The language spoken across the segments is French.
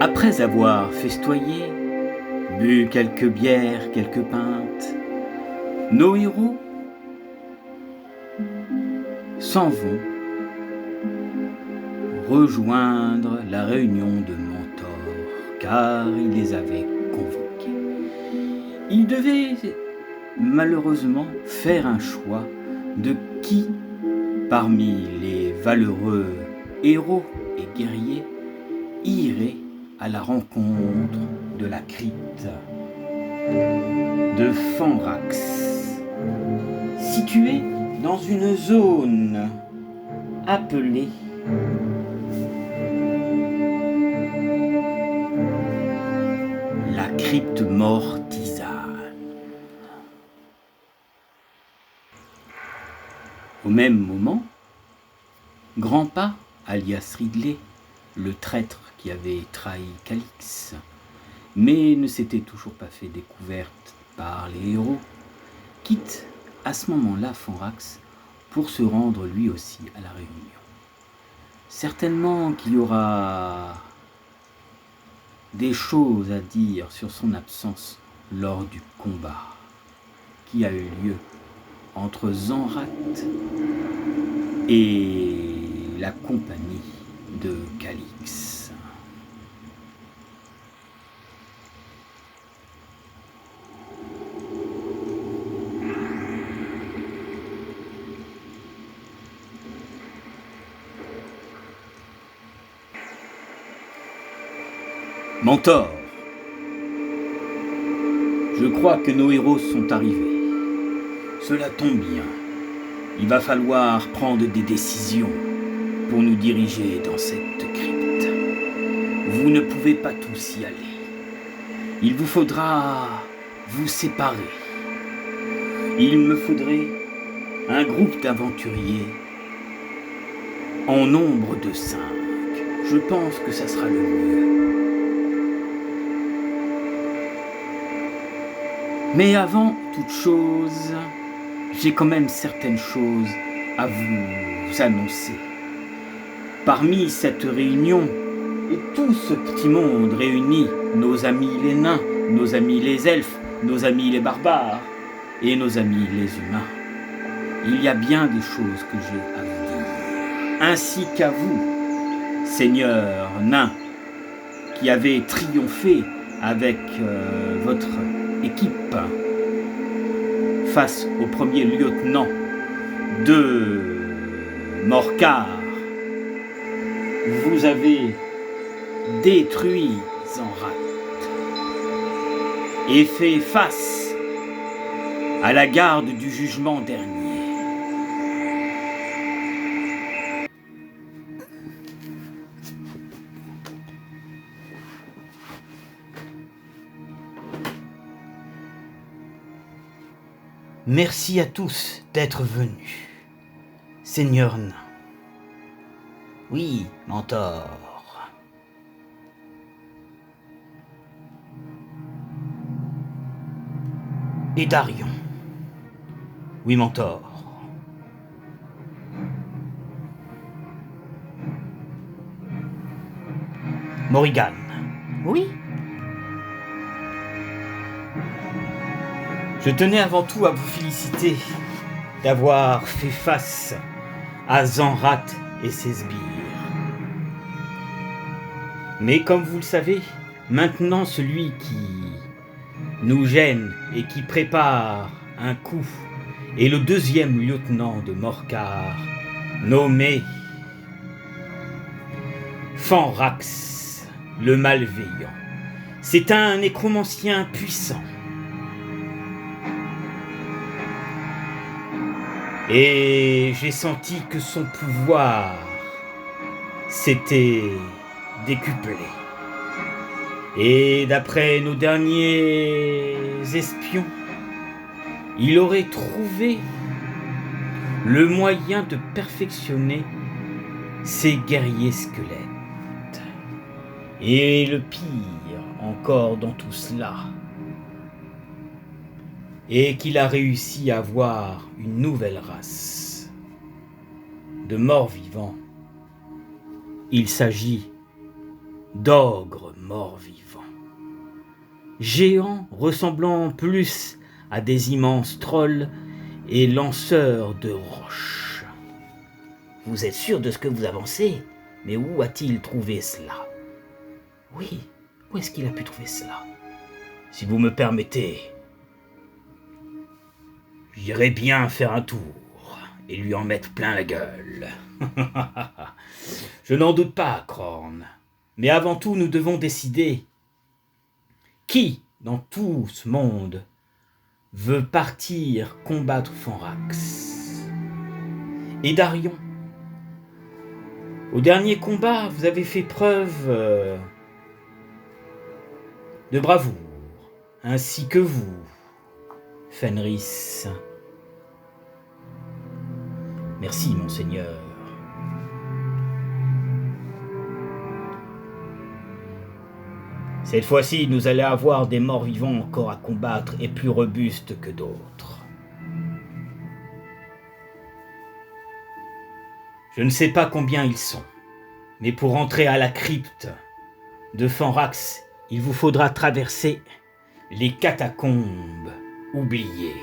Après avoir festoyé, bu quelques bières, quelques pintes, nos héros s'en vont rejoindre la réunion de Mentor, car il les avait convoqués. Ils devaient malheureusement faire un choix de qui, parmi les valeureux héros et guerriers, irait à la rencontre de la crypte de Fanrax, située dans une zone appelée la crypte mortisane. Au même moment, Grandpa, alias Ridley, le traître qui avait trahi Calix, mais ne s'était toujours pas fait découverte par les héros, quitte à ce moment-là Fanrax pour se rendre lui aussi à la réunion. Certainement qu'il y aura des choses à dire sur son absence lors du combat qui a eu lieu entre Zanrat et la compagnie de Calix. Mentor, je crois que nos héros sont arrivés. Cela tombe bien. Il va falloir prendre des décisions pour nous diriger dans cette crypte. Vous ne pouvez pas tous y aller. Il vous faudra vous séparer. Il me faudrait un groupe d'aventuriers en nombre de 5. Je pense que ça sera le mieux. Mais avant toute chose, j'ai quand même certaines choses à vous annoncer. Parmi cette réunion et tout ce petit monde réuni, nos amis les nains, nos amis les elfes, nos amis les barbares et nos amis les humains, il y a bien des choses que j'ai à vous dire, ainsi qu'à vous, seigneurs nains, qui avez triomphé avec votre équipe face au premier lieutenant de Morcar. Vous avez détruit Zanrat et fait face à la garde du jugement dernier. Merci à tous d'être venus, Seigneur nain. Oui, Mentor. Et Darion. Oui, Mentor. Morrigan. Oui. Je tenais avant tout à vous féliciter d'avoir fait face à Zanrat et ses sbires. Mais comme vous le savez, maintenant celui qui nous gêne et qui prépare un coup est le 2e lieutenant de Morcar, nommé Fanrax, le Malveillant. C'est un nécromancien puissant. Et j'ai senti que son pouvoir s'était décuplé. Et d'après nos derniers espions, il aurait trouvé le moyen de perfectionner ses guerriers squelettes. Et le pire encore dans tout cela, et qu'il a réussi à avoir une nouvelle race de morts-vivants. Il s'agit d'ogres morts-vivants. Géants ressemblant plus à des immenses trolls et lanceurs de roches. Vous êtes sûr de ce que vous avancez? Mais où a-t-il trouvé cela? Oui, où est-ce qu'il a pu trouver cela? Si vous me permettez, j'irai bien faire un tour et lui en mettre plein la gueule. Je n'en doute pas, Krorn. Mais avant tout, nous devons décider qui, dans tout ce monde, veut partir combattre Fanrax. Et Darion, au dernier combat, vous avez fait preuve de bravoure, ainsi que vous, Fenris. Merci, monseigneur. Cette fois-ci, nous allons avoir des morts-vivants encore à combattre et plus robustes que d'autres. Je ne sais pas combien ils sont, mais pour entrer à la crypte de Fanrax, il vous faudra traverser les catacombes oubliées.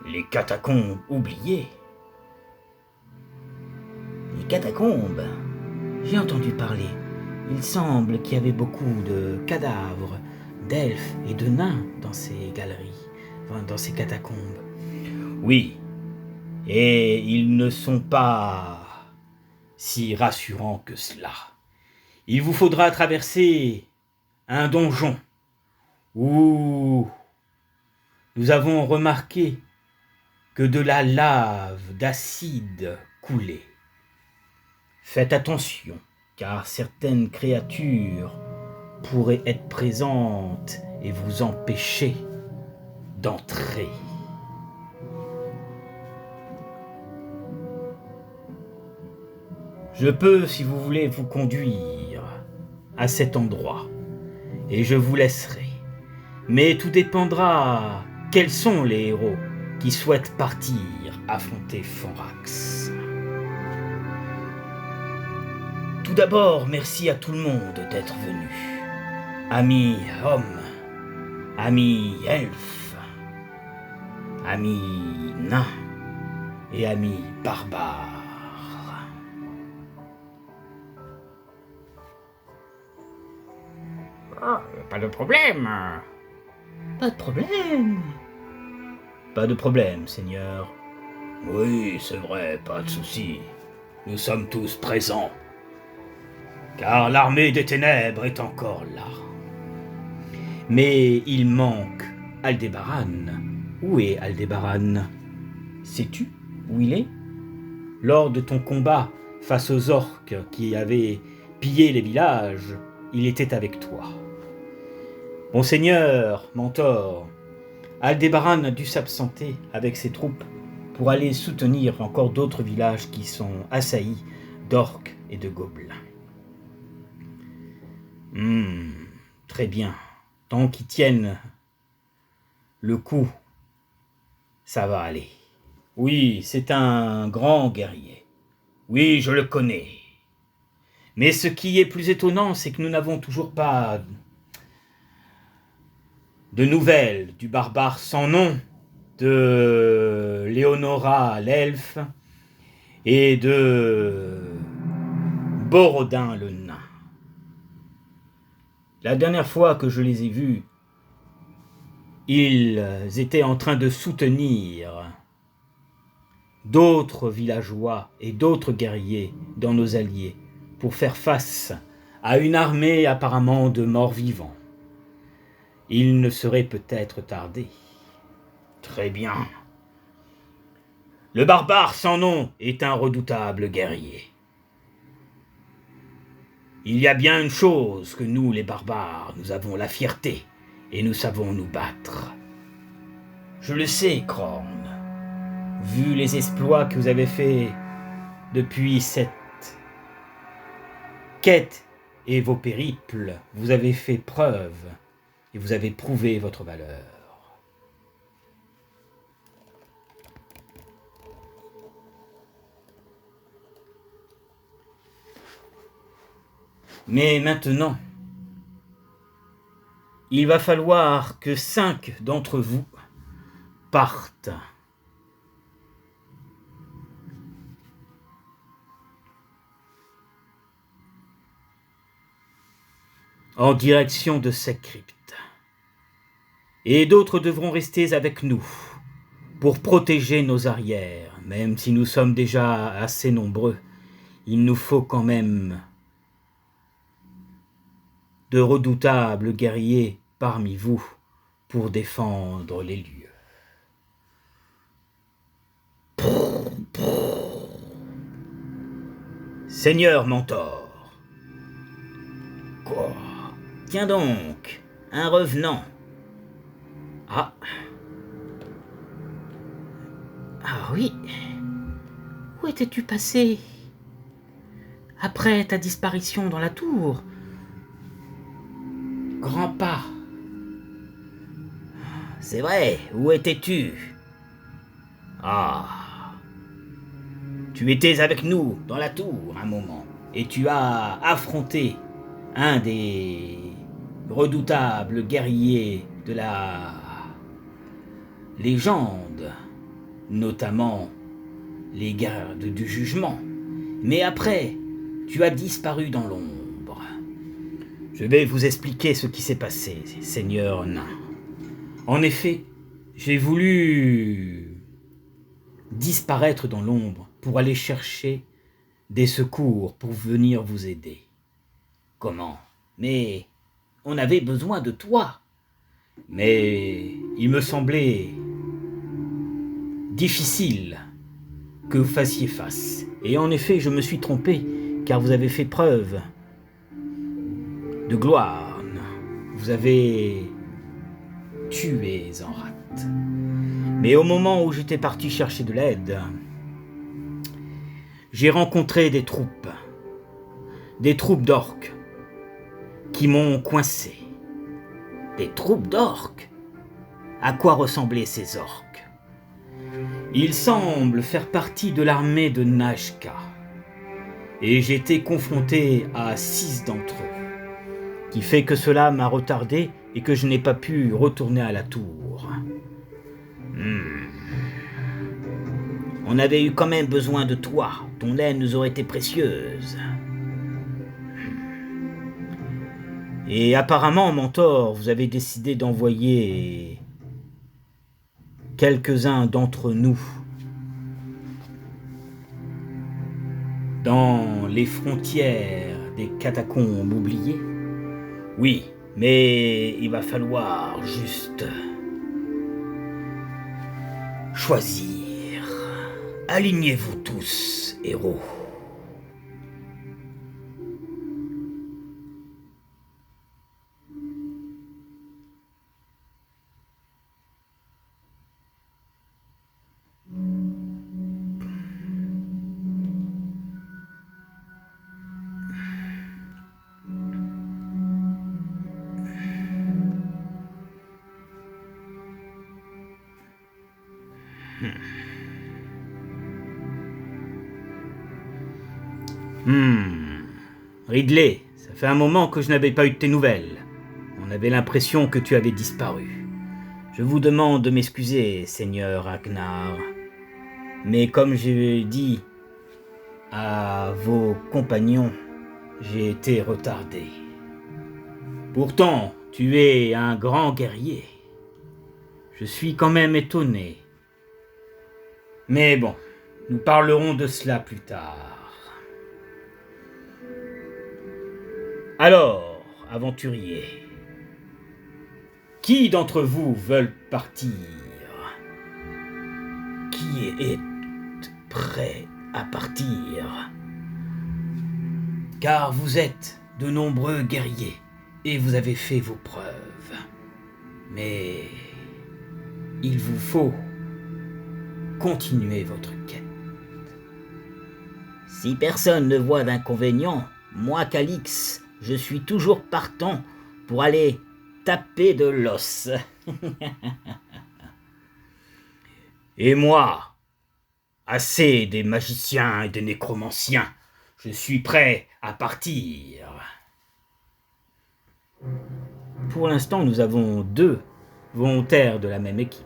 Les catacombes oubliées? Les catacombes? J'ai entendu parler. Il semble qu'il y avait beaucoup de cadavres, d'elfes et de nains dans ces galeries, dans ces catacombes. Oui, et ils ne sont pas si rassurants que cela. Il vous faudra traverser un donjon où nous avons remarqué que de la lave d'acide coulait. Faites attention, car certaines créatures pourraient être présentes et vous empêcher d'entrer. Je peux, si vous voulez, vous conduire à cet endroit, et je vous laisserai. Mais tout dépendra quels sont les héros qui souhaitent partir affronter Fanrax. Tout d'abord, merci à tout le monde d'être venu. Amis hommes, amis elfes, amis nains et amis barbares. Oh, pas de problème. Pas de problème. Pas de problème, Seigneur. Oui, c'est vrai, pas de souci. Nous sommes tous présents. Car l'armée des ténèbres est encore là. Mais il manque Aldébaran. Où est Aldébaran? Sais-tu où il est? Lors de ton combat face aux orques qui avaient pillé les villages, il était avec toi. Monseigneur, Mentor, Aldébaran a dû s'absenter avec ses troupes pour aller soutenir encore d'autres villages qui sont assaillis d'orques et de gobelins. Très bien. Tant qu'ils tiennent le coup, ça va aller. Oui, c'est un grand guerrier. Oui, je le connais. Mais ce qui est plus étonnant, c'est que nous n'avons toujours pas de nouvelles du barbare sans nom, de Léonora l'elfe et de Borodin le nain. La dernière fois que je les ai vus, ils étaient en train de soutenir d'autres villageois et d'autres guerriers dans nos alliés pour faire face à une armée apparemment de morts-vivants. Il ne serait peut-être tardé. Très bien. Le barbare sans nom est un redoutable guerrier. Il y a bien une chose que nous, les barbares, nous avons la fierté et nous savons nous battre. Je le sais, Krorn. Vu les exploits que vous avez faits depuis cette quête et vos périples, vous avez fait preuve et vous avez prouvé votre valeur. Mais maintenant, il va falloir que 5 d'entre vous partent. En direction de cette crypte. Et d'autres devront rester avec nous pour protéger nos arrières. Même si nous sommes déjà assez nombreux, il nous faut quand même de redoutables guerriers parmi vous pour défendre les lieux. Seigneur Mentor. Quoi? Tiens donc, un revenant. Ah. Ah oui. Où étais-tu passé? Après ta disparition dans la tour. Grand pas. C'est vrai, où étais-tu? Ah. Tu étais avec nous dans la tour un moment, et tu as affronté un des redoutables guerriers de la légende, notamment les gardes du jugement. Mais après, tu as disparu dans l'ombre. Je vais vous expliquer ce qui s'est passé, Seigneur Nain. En effet, j'ai voulu disparaître dans l'ombre pour aller chercher des secours pour venir vous aider. Comment? Mais on avait besoin de toi. Mais il me semblait difficile que vous fassiez face. Et en effet, je me suis trompé, car vous avez fait preuve de gloire. Vous avez tué Zanrat. Mais au moment où j'étais parti chercher de l'aide, j'ai rencontré des troupes d'orques qui m'ont coincé. Des troupes d'orques? À quoi ressemblaient ces orques? Ils semblent faire partie de l'armée de Najka. Et j'ai été confronté à 6 d'entre eux, qui fait que cela m'a retardé et que je n'ai pas pu retourner à la tour. On avait eu quand même besoin de toi. Ton aide nous aurait été précieuse. Et apparemment, Mentor, vous avez décidé d'envoyer quelques-uns d'entre nous dans les frontières des catacombes oubliées. Oui, mais il va falloir juste choisir. Alignez-vous tous, héros. Ridley, ça fait un moment que je n'avais pas eu de tes nouvelles. On avait l'impression que tu avais disparu. Je vous demande de m'excuser, Seigneur Ragnar. Mais comme j'ai dit à vos compagnons, j'ai été retardé. Pourtant, tu es un grand guerrier. Je suis quand même étonné. Mais bon, nous parlerons de cela plus tard. Alors, aventurier, qui d'entre vous veulent partir? Qui est prêt à partir? Car vous êtes de nombreux guerriers et vous avez fait vos preuves. Mais il vous faut continuer votre quête. Si personne ne voit d'inconvénient, moi, Calix, je suis toujours partant pour aller taper de l'os. Et moi, assez des magiciens et des nécromanciens, je suis prêt à partir. Pour l'instant, nous avons 2 volontaires de la même équipe.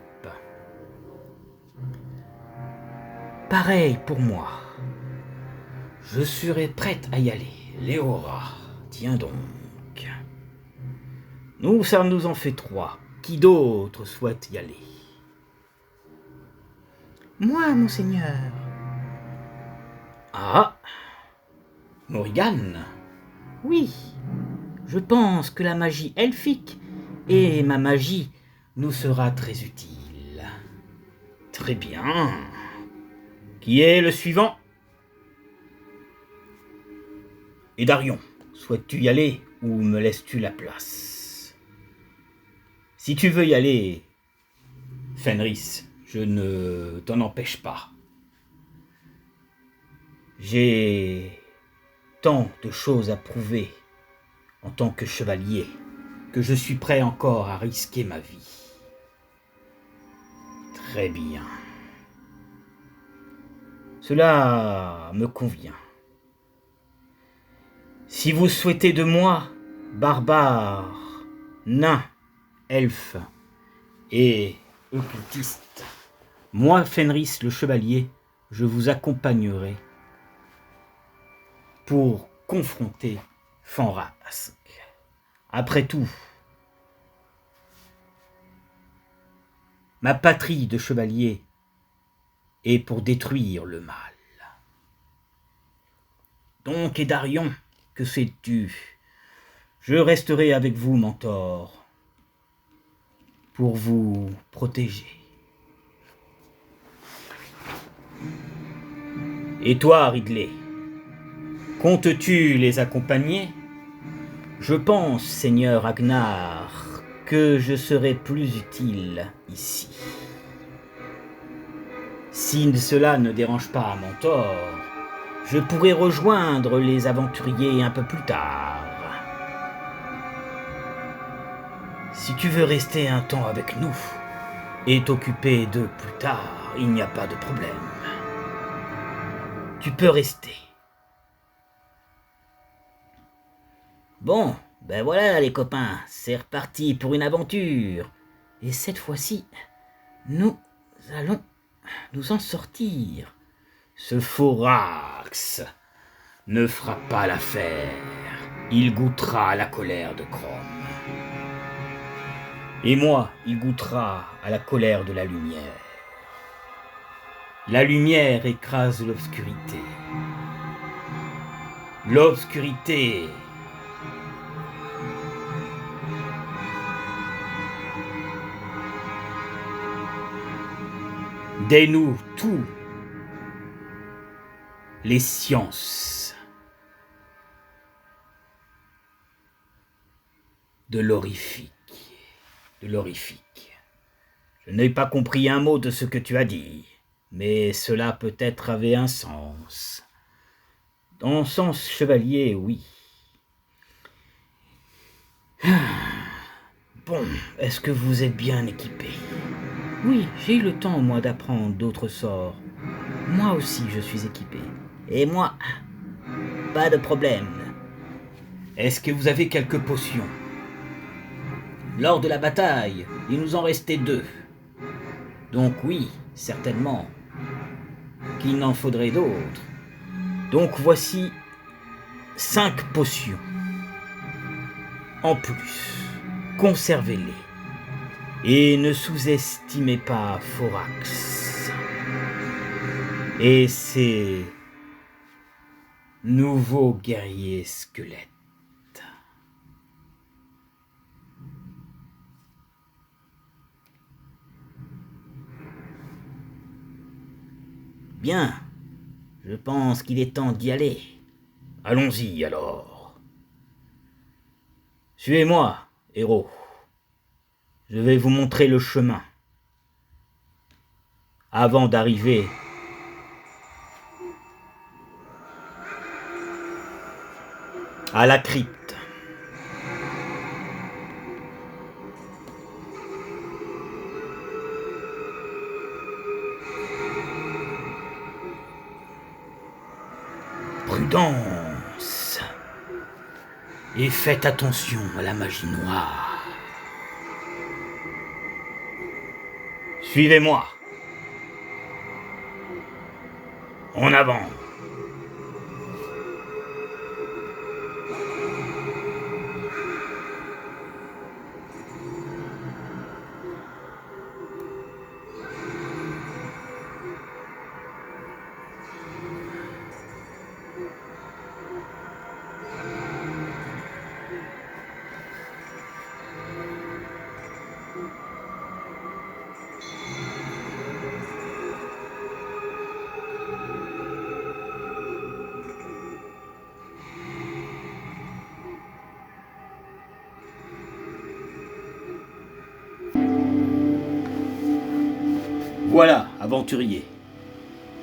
Pareil pour moi. Je serai prête à y aller. Léora, tiens donc. Ça nous en fait 3. Qui d'autre souhaite y aller? Moi, monseigneur. Ah, Morrigan. Oui, je pense que la magie elfique et ma magie nous sera très utile. Très bien. Qui est le suivant? Et Darion, souhaites-tu y aller ou me laisses-tu la place? Si tu veux y aller, Fenris, je ne t'en empêche pas. J'ai tant de choses à prouver en tant que chevalier que je suis prêt encore à risquer ma vie. Très bien. Cela me convient. Si vous souhaitez de moi, barbares, nains, elfes et occultistes, moi, Fenris le chevalier, je vous accompagnerai pour confronter Fanrasque. Après tout, ma patrie de chevalier est pour détruire le mal. Donc, Édarion, que sais-tu? Je resterai avec vous, mentor, pour vous protéger. Et toi, Ridley, comptes-tu les accompagner? Je pense, Seigneur Agnar, que je serai plus utile ici. Si cela ne dérange pas Mentor, je pourrai rejoindre les aventuriers un peu plus tard. Si tu veux rester un temps avec nous et t'occuper d'eux plus tard, il n'y a pas de problème. Tu peux rester. Bon, ben voilà les copains, c'est reparti pour une aventure. Et cette fois-ci, nous allons nous en sortir. Ce Forax ne fera pas l'affaire. Il goûtera à la colère de Chrome. Et moi, il goûtera à la colère de la lumière. La lumière écrase l'obscurité. L'obscurité dénoue tous les sciences de l'horrifique. Je n'ai pas compris un mot de ce que tu as dit, mais cela peut-être avait un sens. Dans le sens chevalier, oui. Bon, est-ce que vous êtes bien équipé? Oui, j'ai eu le temps, moi, d'apprendre d'autres sorts. Moi aussi, je suis équipé. Et moi, pas de problème. Est-ce que vous avez quelques potions? Lors de la bataille, il nous en restait 2. Donc oui, certainement qu'il n'en faudrait d'autres. Donc voici 5 potions. En plus, conservez-les. Et ne sous-estimez pas Forax et ses nouveaux guerriers squelettes. Bien, je pense qu'il est temps d'y aller. Allons-y alors. Suivez-moi, héros. Je vais vous montrer le chemin. Avant d'arriver à la crypte. Prudence. Et faites attention à la magie noire. Suivez-moi. En avant. Voilà, aventurier.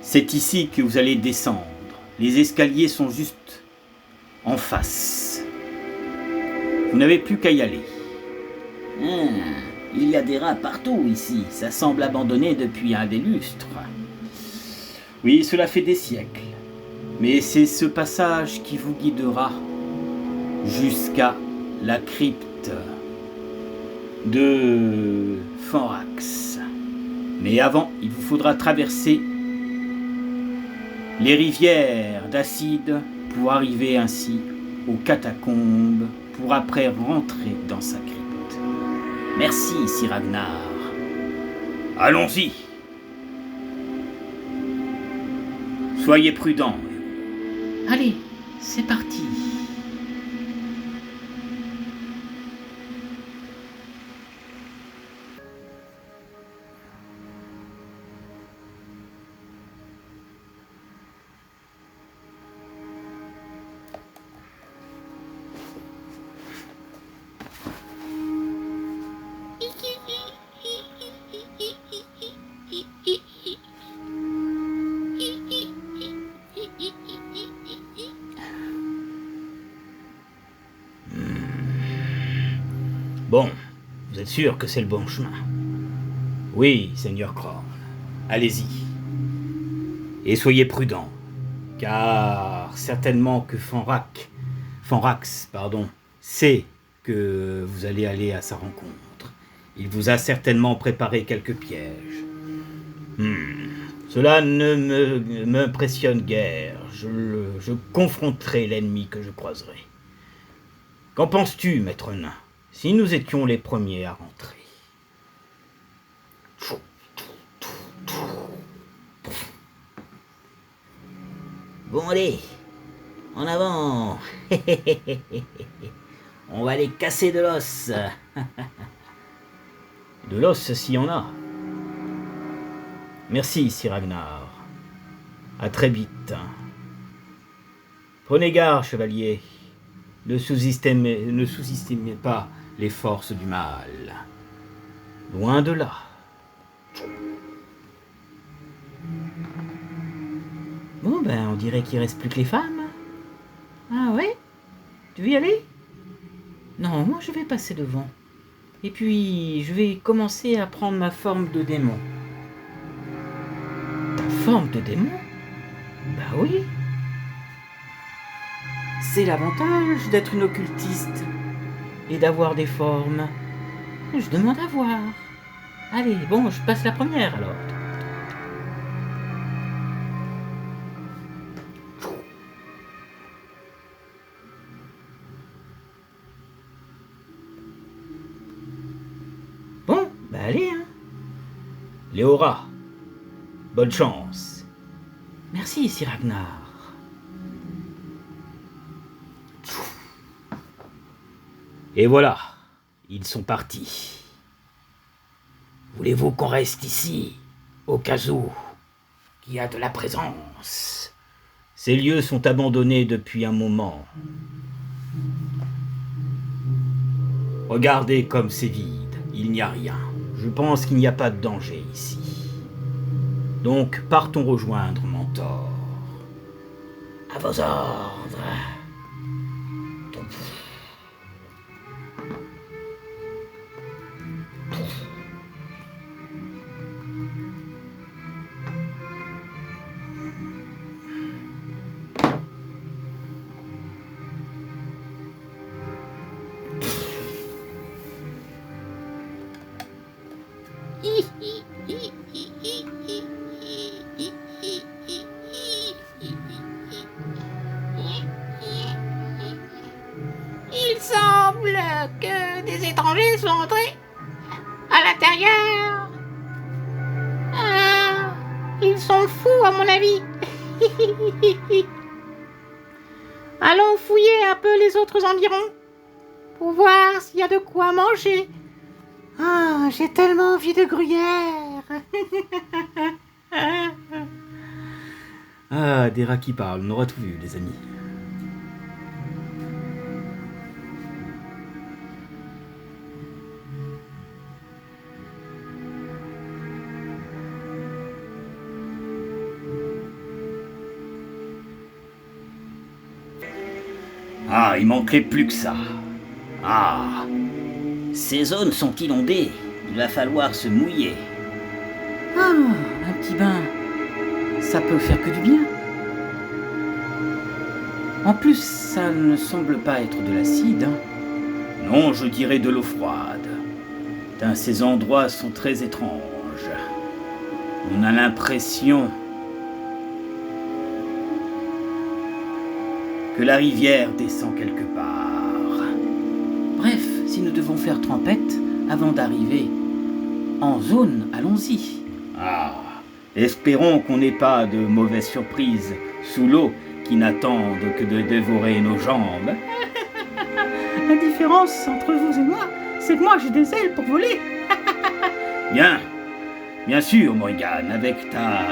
C'est ici que vous allez descendre. Les escaliers sont juste en face. Vous n'avez plus qu'à y aller. Il y a des rats partout ici. Ça semble abandonné depuis des lustres. Oui, cela fait des siècles. Mais c'est ce passage qui vous guidera jusqu'à la crypte de Fanrax. Mais avant, il vous faudra traverser les rivières d'Acide pour arriver ainsi aux catacombes, pour après rentrer dans sa crypte. Merci, Sir Ragnar. Allons-y. Soyez prudents. Allez, c'est parti. Bon, vous êtes sûr que c'est le bon chemin? Oui, Seigneur Crorn. Allez-y. Et soyez prudents, car certainement que Fanrax, sait que vous allez aller à sa rencontre. Il vous a certainement préparé quelques pièges. Cela ne m'impressionne guère. Je confronterai l'ennemi que je croiserai. Qu'en penses-tu, maître nain, si nous étions les premiers à rentrer? Bon, allez, en avant. On va les casser de l'os. De l'os, s'il y en a. Merci, Sir Ragnar. À très vite. Prenez garde, chevalier. Ne sous-estimez pas les forces du mal. Loin de là. Bon, ben, on dirait qu'il reste plus que les femmes. Ah ouais? Tu veux y aller? Non, moi je vais passer devant. Et puis, je vais commencer à prendre ma forme de démon. Ta forme de démon? Bah oui. C'est l'avantage d'être une occultiste et d'avoir des formes. Je demande à voir. Allez, bon, je passe la première alors. Bon, bah allez, hein. Léora, bonne chance. Merci, Sir Ragnar. Et voilà, ils sont partis. Voulez-vous qu'on reste ici, au cas où qu'il y a de la présence? Ces lieux sont abandonnés depuis un moment. Regardez comme c'est vide, il n'y a rien. Je pense qu'il n'y a pas de danger ici. Donc partons rejoindre Mentor. À vos ordres. Il semble que des étrangers sont entrés à l'intérieur. Ah, ils sont fous, à mon avis. Allons fouiller un peu les autres environs pour voir s'il y a de quoi manger. Ah, j'ai tellement envie de gruyère. Ah, des rats qui parlent, on aura tout vu, les amis. Ah, il manquait plus que ça. Ah, ces zones sont inondées. Il va falloir se mouiller. Ah, un petit bain, ça peut faire que du bien. En plus, ça ne semble pas être de l'acide. Non, je dirais de l'eau froide. Ces endroits sont très étranges. On a l'impression que la rivière descend quelque part. Bref, si nous devons faire trempette avant d'arriver en zone, allons-y. Ah, espérons qu'on n'ait pas de mauvaises surprises sous l'eau qui n'attendent que de dévorer nos jambes. La différence entre vous et moi, c'est que moi j'ai des ailes pour voler. Bien sûr, Morrigan, avec ta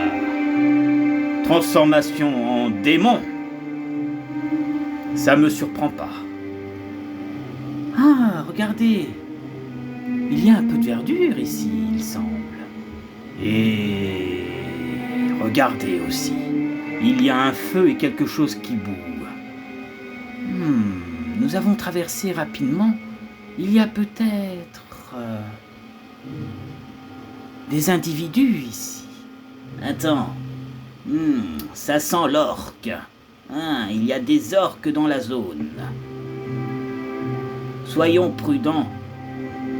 transformation en démon, ça me surprend pas. Ah, regardez, il y a un peu de verdure ici, il semble. Et regardez aussi, il y a un feu et quelque chose qui boue. Nous avons traversé rapidement. Il y a peut-être des individus ici. Attends, ça sent l'orque. Il y a des orques dans la zone. Soyons prudents,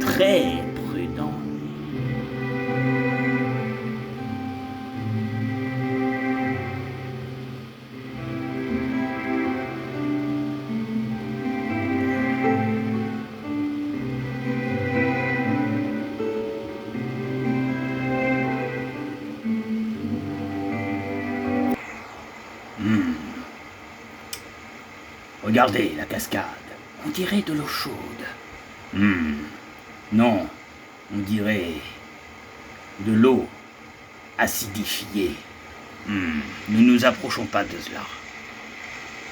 très prudents. Regardez la cascade. On dirait de l'eau chaude. Non, on dirait de l'eau acidifiée. Ne nous approchons pas de cela.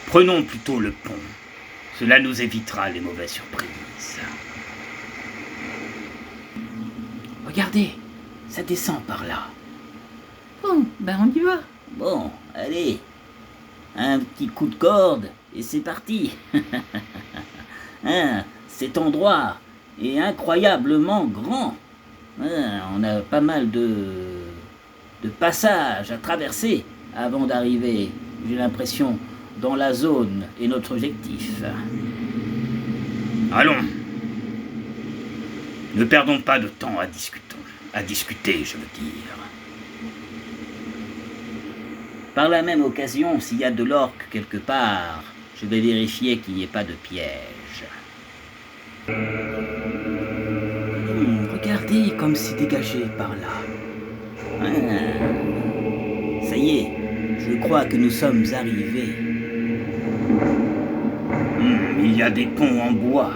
Prenons plutôt le pont. Cela nous évitera les mauvaises surprises. Regardez, ça descend par là. Bon, ben on y va. Bon, allez. Un petit coup de corde et c'est parti. Cet endroit est incroyablement grand. On a pas mal de passages à traverser avant d'arriver, j'ai l'impression, dans la zone et notre objectif. Allons. Ne perdons pas de temps à discuter, je veux dire. Par la même occasion, s'il y a de l'orque quelque part, je vais vérifier qu'il n'y ait pas de piège. Regardez comme c'est dégagé par là. Ça y est, je crois que nous sommes arrivés. Il y a des ponts en bois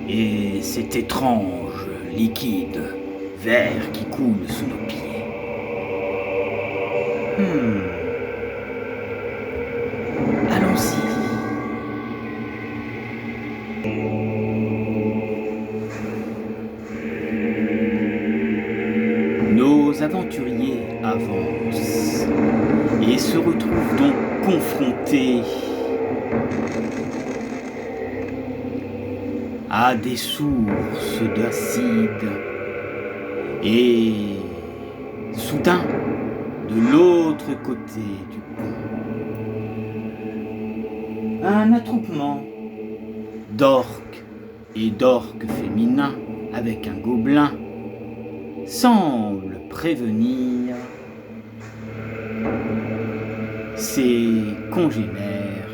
et cet étrange liquide vert qui coule sous nos pieds. Allons-y. Nos aventuriers avancent et se retrouvent donc confrontés à des sources d'acide et soudain, de l'autre côté du pont, un attroupement d'orques et d'orques féminins avec un gobelin semble prévenir ses congénères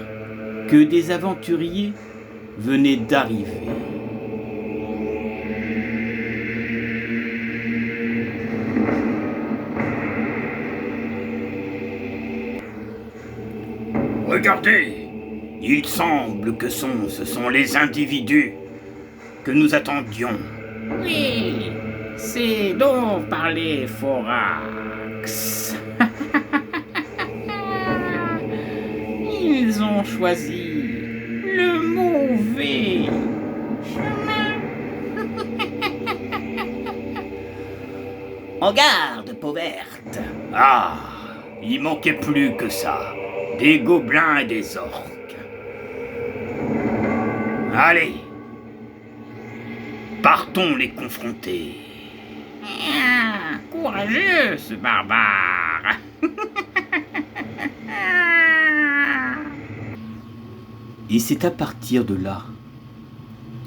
que des aventuriers venait d'arriver. Regardez, il semble que ce sont les individus que nous attendions. Oui, c'est dont parlait Forax. Ils ont choisi le mauvais chemin. En garde, peau verte. Ah, il manquait plus que ça. Des gobelins et des orques. Allez, partons les confronter. Ah, courageux, ce barbare. Et c'est à partir de là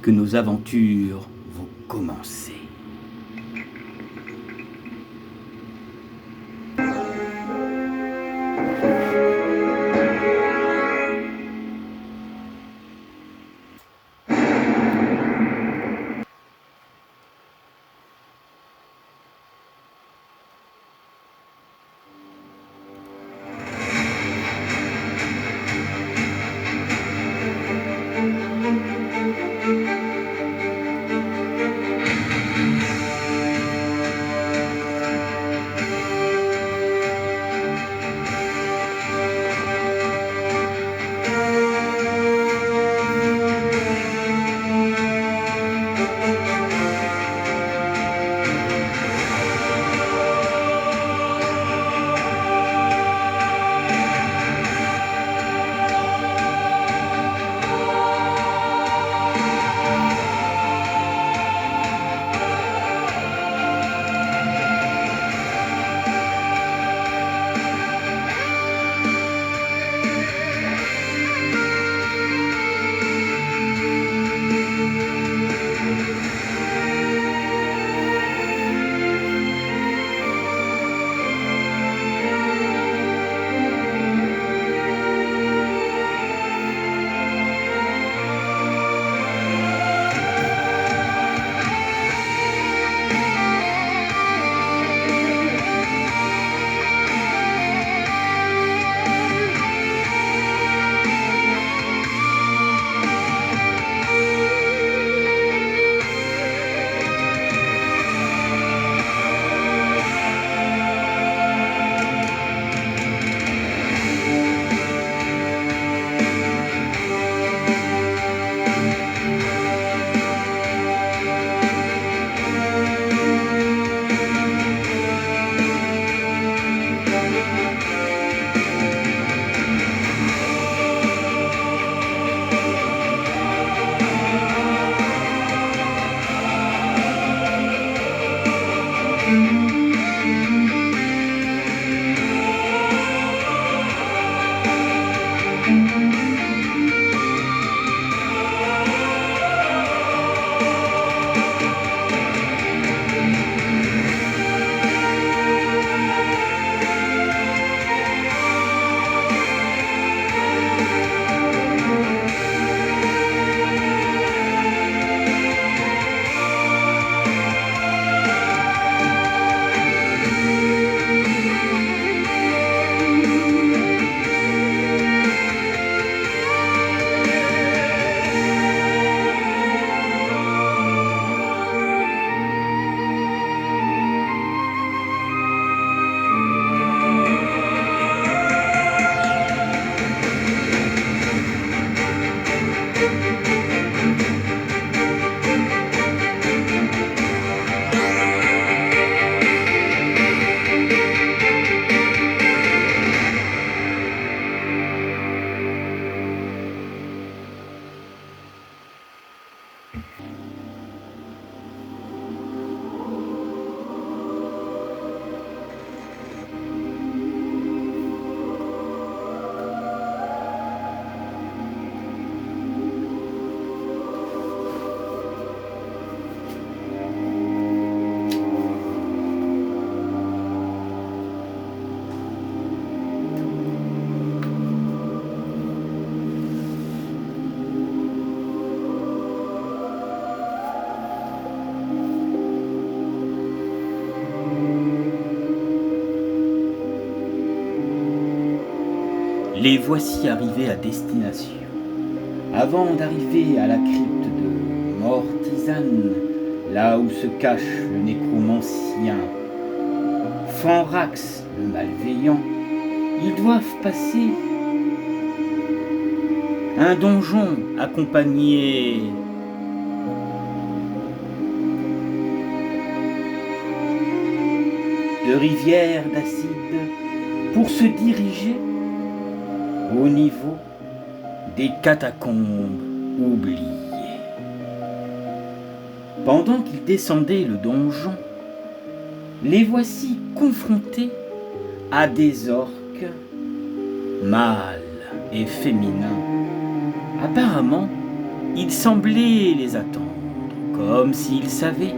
que nos aventures vont commencer. Les voici arrivés à destination. Avant d'arriver à la crypte de Mortisane, là où se cache le nécromancien Fanrax le malveillant, ils doivent passer un donjon accompagné de rivières d'acide pour se diriger au niveau des catacombes oubliées. Pendant qu'ils descendaient le donjon, les voici confrontés à des orques mâles et féminins. Apparemment, ils semblaient les attendre, comme s'ils savaient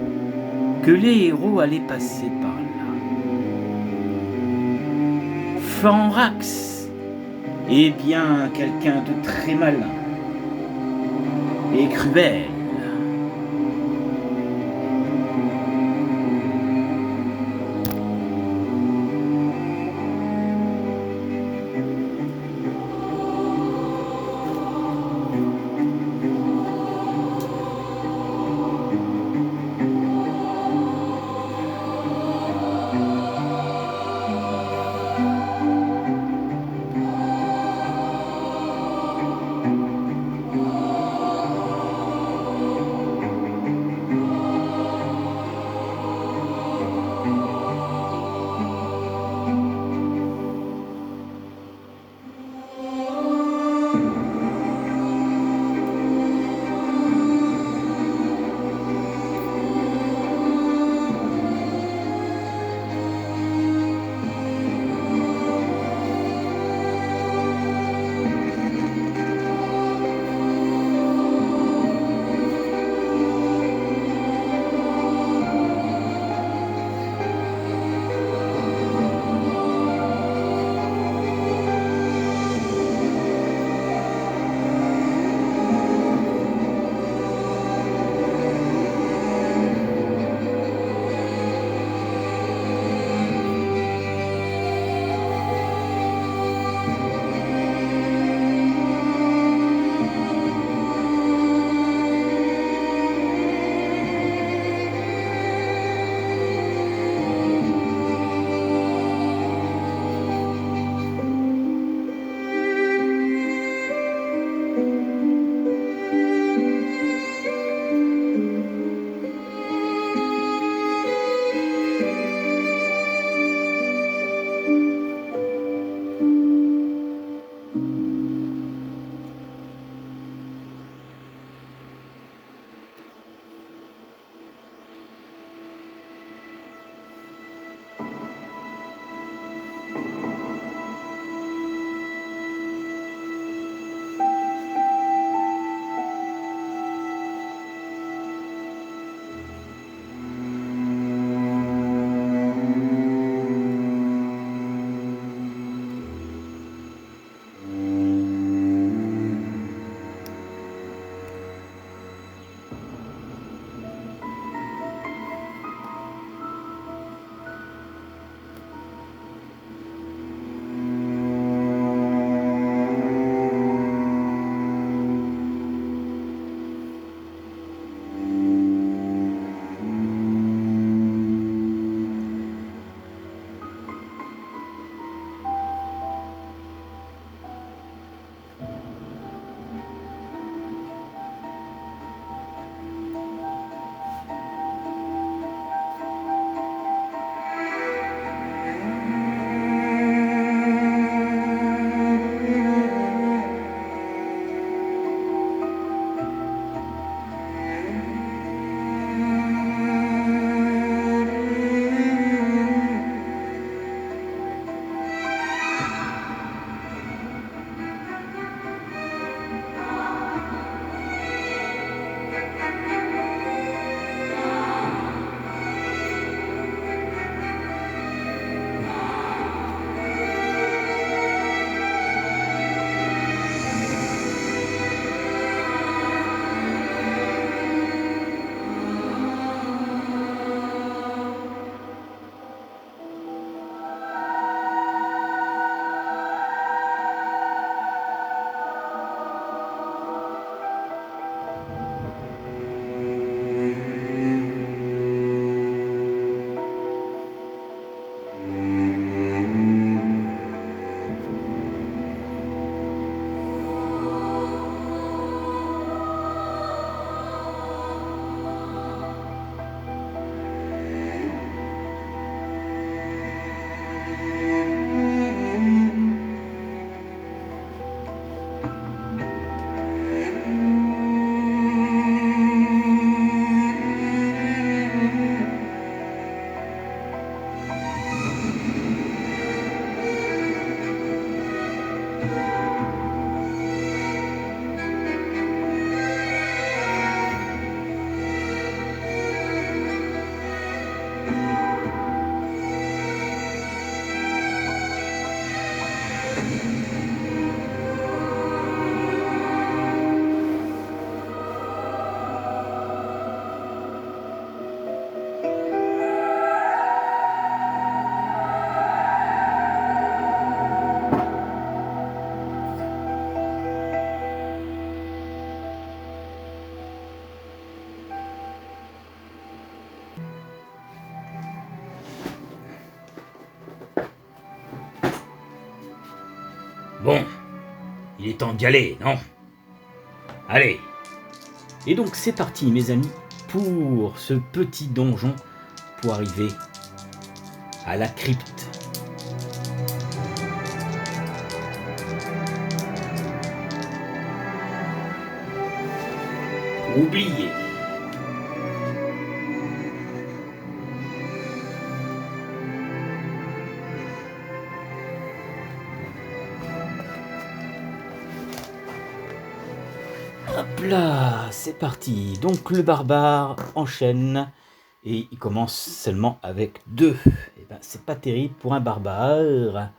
que les héros allaient passer par là. Fanrax est bien quelqu'un de très malin et cruel. Bon, il est temps d'y aller, non? Allez. Et donc c'est parti mes amis pour ce petit donjon pour arriver à la crypte. Oubliez. Hop là, c'est parti. Donc le barbare enchaîne et il commence seulement avec 2. Et ben c'est pas terrible pour un barbare.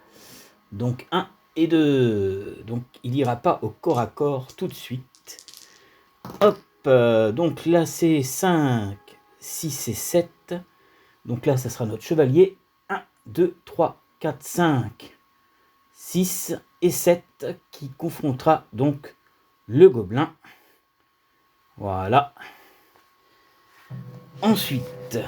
Donc 1 et 2. Donc il ira pas au corps à corps tout de suite. Hop, donc là c'est 5, 6 et 7. Donc là ça sera notre chevalier. 1, 2, 3, 4, 5, 6 et 7 qui confrontera donc le gobelin. Voilà. Ensuite,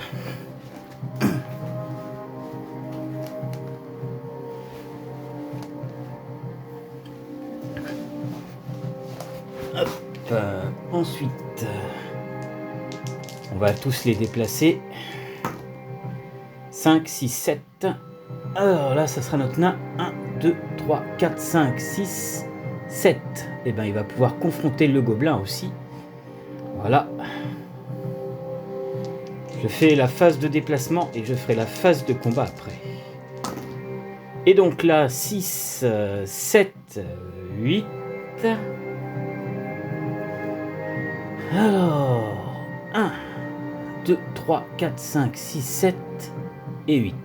hop, ensuite, on va tous les déplacer. 5, 6, 7. Alors là, ça sera notre nain. 1, 2, 3, 4, 5, 6, 7. Et ben, il va pouvoir confronter le gobelin aussi. Voilà. Je fais la phase de déplacement et je ferai la phase de combat après. Et donc là, 6, 7, 8. Alors, 1, 2, 3, 4, 5, 6, 7 et 8.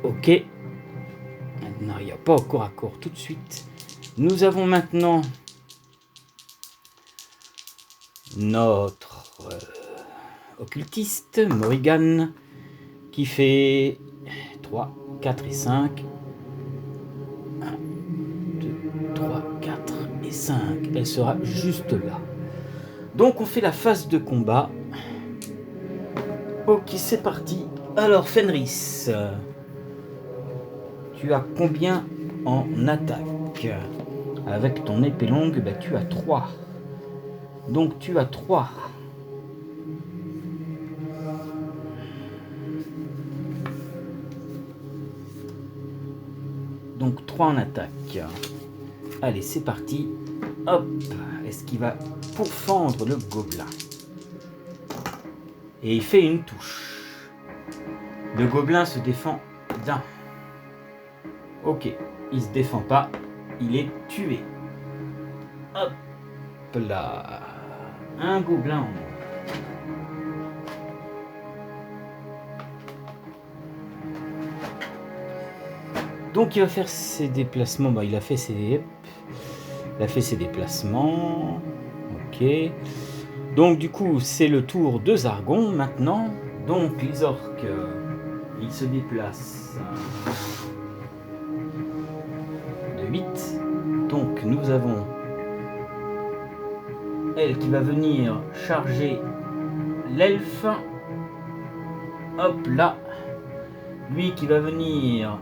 Ok. Maintenant, il n'y a pas au corps à corps tout de suite. Nous avons maintenant notre occultiste, Morrigan, qui fait 3, 4 et 5. 1, 2, 3, 4 et 5. Elle sera juste là. Donc on fait la phase de combat. Ok, c'est parti. Alors Fenris, tu as combien en attaque? Avec ton épée longue, bah, tu as 3. Donc tu as 3. Donc 3 en attaque. Allez, c'est parti. Hop. Est-ce qu'il va pourfendre le gobelin? Et il fait une touche. Le gobelin se défend d'un. Ok, il se défend pas. Il est tué. Hop là. Un gobelin en moins. Donc il va faire ses déplacements. Bah, il a fait ses déplacements. Ok. Donc du coup c'est le tour de Zargon maintenant. Donc les orques, ils se déplacent de 8. Donc nous avons elle qui va venir charger l'elfe. Hop là. Lui qui va venir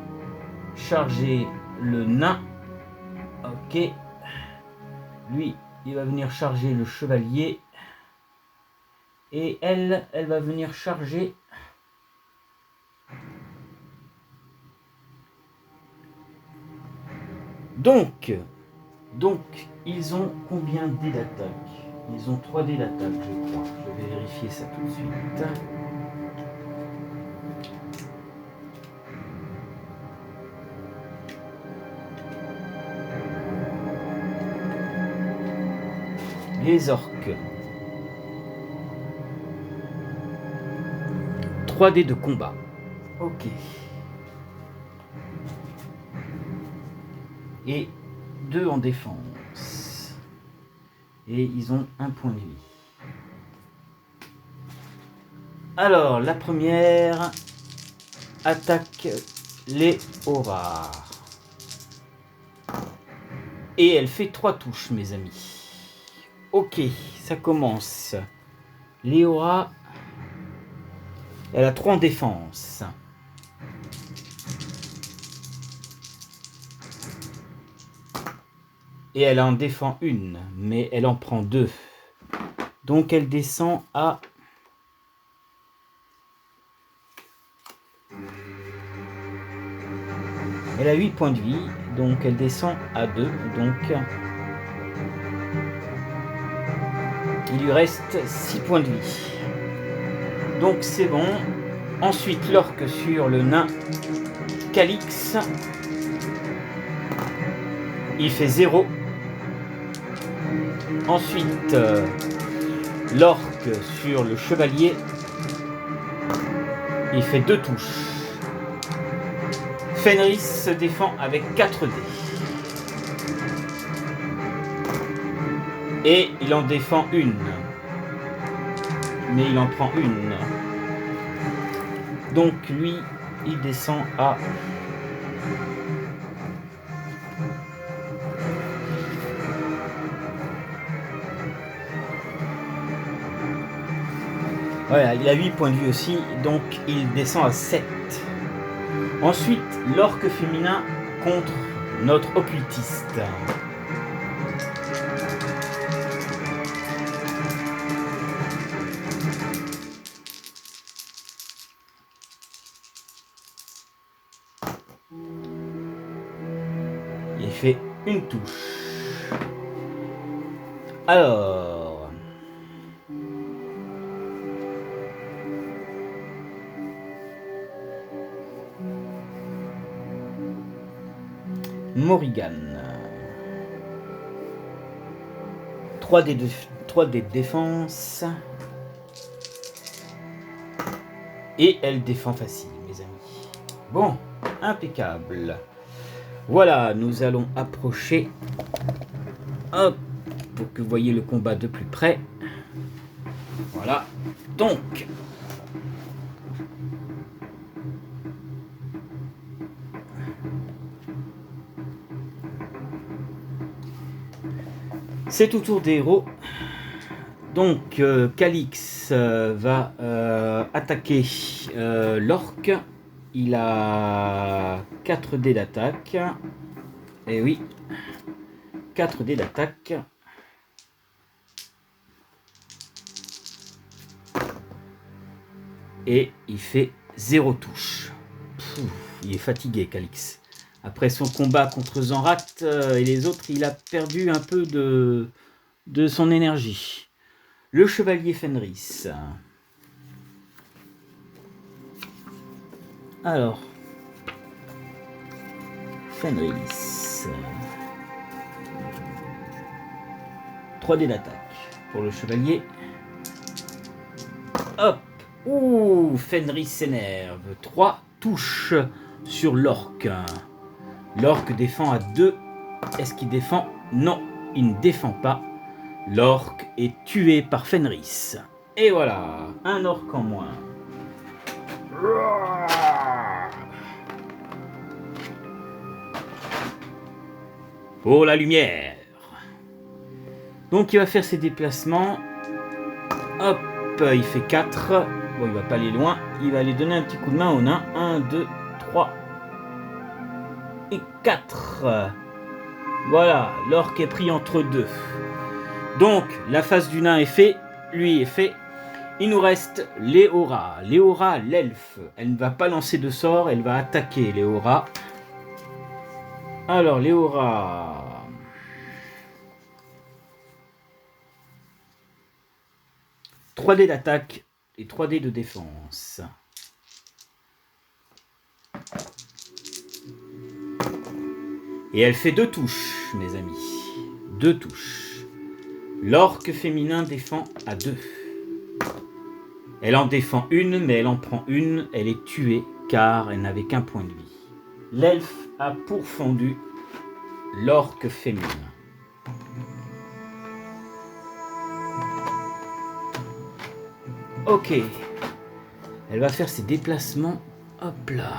charger le nain. Ok. Lui, il va venir charger le chevalier. Et elle va venir charger donc ils ont combien de dés d'attaque? Ils ont 3 dés d'attaque, je crois. Je vais vérifier ça tout de suite. Les orques. 3 dés de combat. Ok. Et 2 en défense. Et ils ont 1 point de vie. Alors, la première attaque les auras. Et elle fait 3 touches, mes amis. Ok, ça commence. Léora, elle a 3 en défense. Et elle en défend une, mais elle en prend 2. Donc elle descend à... Elle a 8 points de vie, donc elle descend à 2. Donc il lui reste 6 points de vie. Donc c'est bon. Ensuite l'orque sur le nain Calix. Il fait 0. Ensuite l'orque sur le chevalier. Il fait 2 touches. Fenris se défend avec 4 dés. Et il en défend une. Mais il en prend une. Donc lui, il descend à... Voilà, il a 8 points de vue aussi, donc il descend à 7. Ensuite, l'orque féminin contre notre occultiste. Il fait une touche. Alors... Morrigan. 3 dés de défense. Et elle défend facile, mes amis. Bon, impeccable. Voilà, nous allons approcher. Hop, pour que vous voyez le combat de plus près. Voilà. Donc... c'est au tour des héros. Donc Calix va attaquer l'orque. Il a 4 dés d'attaque. Et oui, 4 dés d'attaque. Et il fait 0 touche. Il est fatigué, Calix. Après son combat contre Zanrat et les autres, il a perdu un peu de son énergie. Le chevalier Fenris. Alors, Fenris. 3 dés d'attaque pour le chevalier. Hop. Ouh, Fenris s'énerve. 3 touches sur l'orque. L'orque défend à 2. Est-ce qu'il défend? Non, il ne défend pas. L'orque est tué par Fenris. Et voilà, un orque en moins. Pour la lumière. Donc il va faire ses déplacements. Hop, il fait 4. Bon, il va pas aller loin. Il va aller donner un petit coup de main au nain. 1, 2, 3 et 4. Voilà, l'orque est pris entre 2. Donc, la face du nain est fait. Lui est fait. Il nous reste Léora. Léora, l'elfe. Elle ne va pas lancer de sort. Elle va attaquer Léora. Alors, Léora... 3 dés d'attaque et 3 dés de défense. Et elle fait 2 touches, mes amis. 2 touches. L'orque féminin défend à 2. Elle en défend une, mais elle en prend une. Elle est tuée, car elle n'avait qu'un point de vie. L'elfe a pourfendu l'orque féminin. Ok. Elle va faire ses déplacements. Hop là.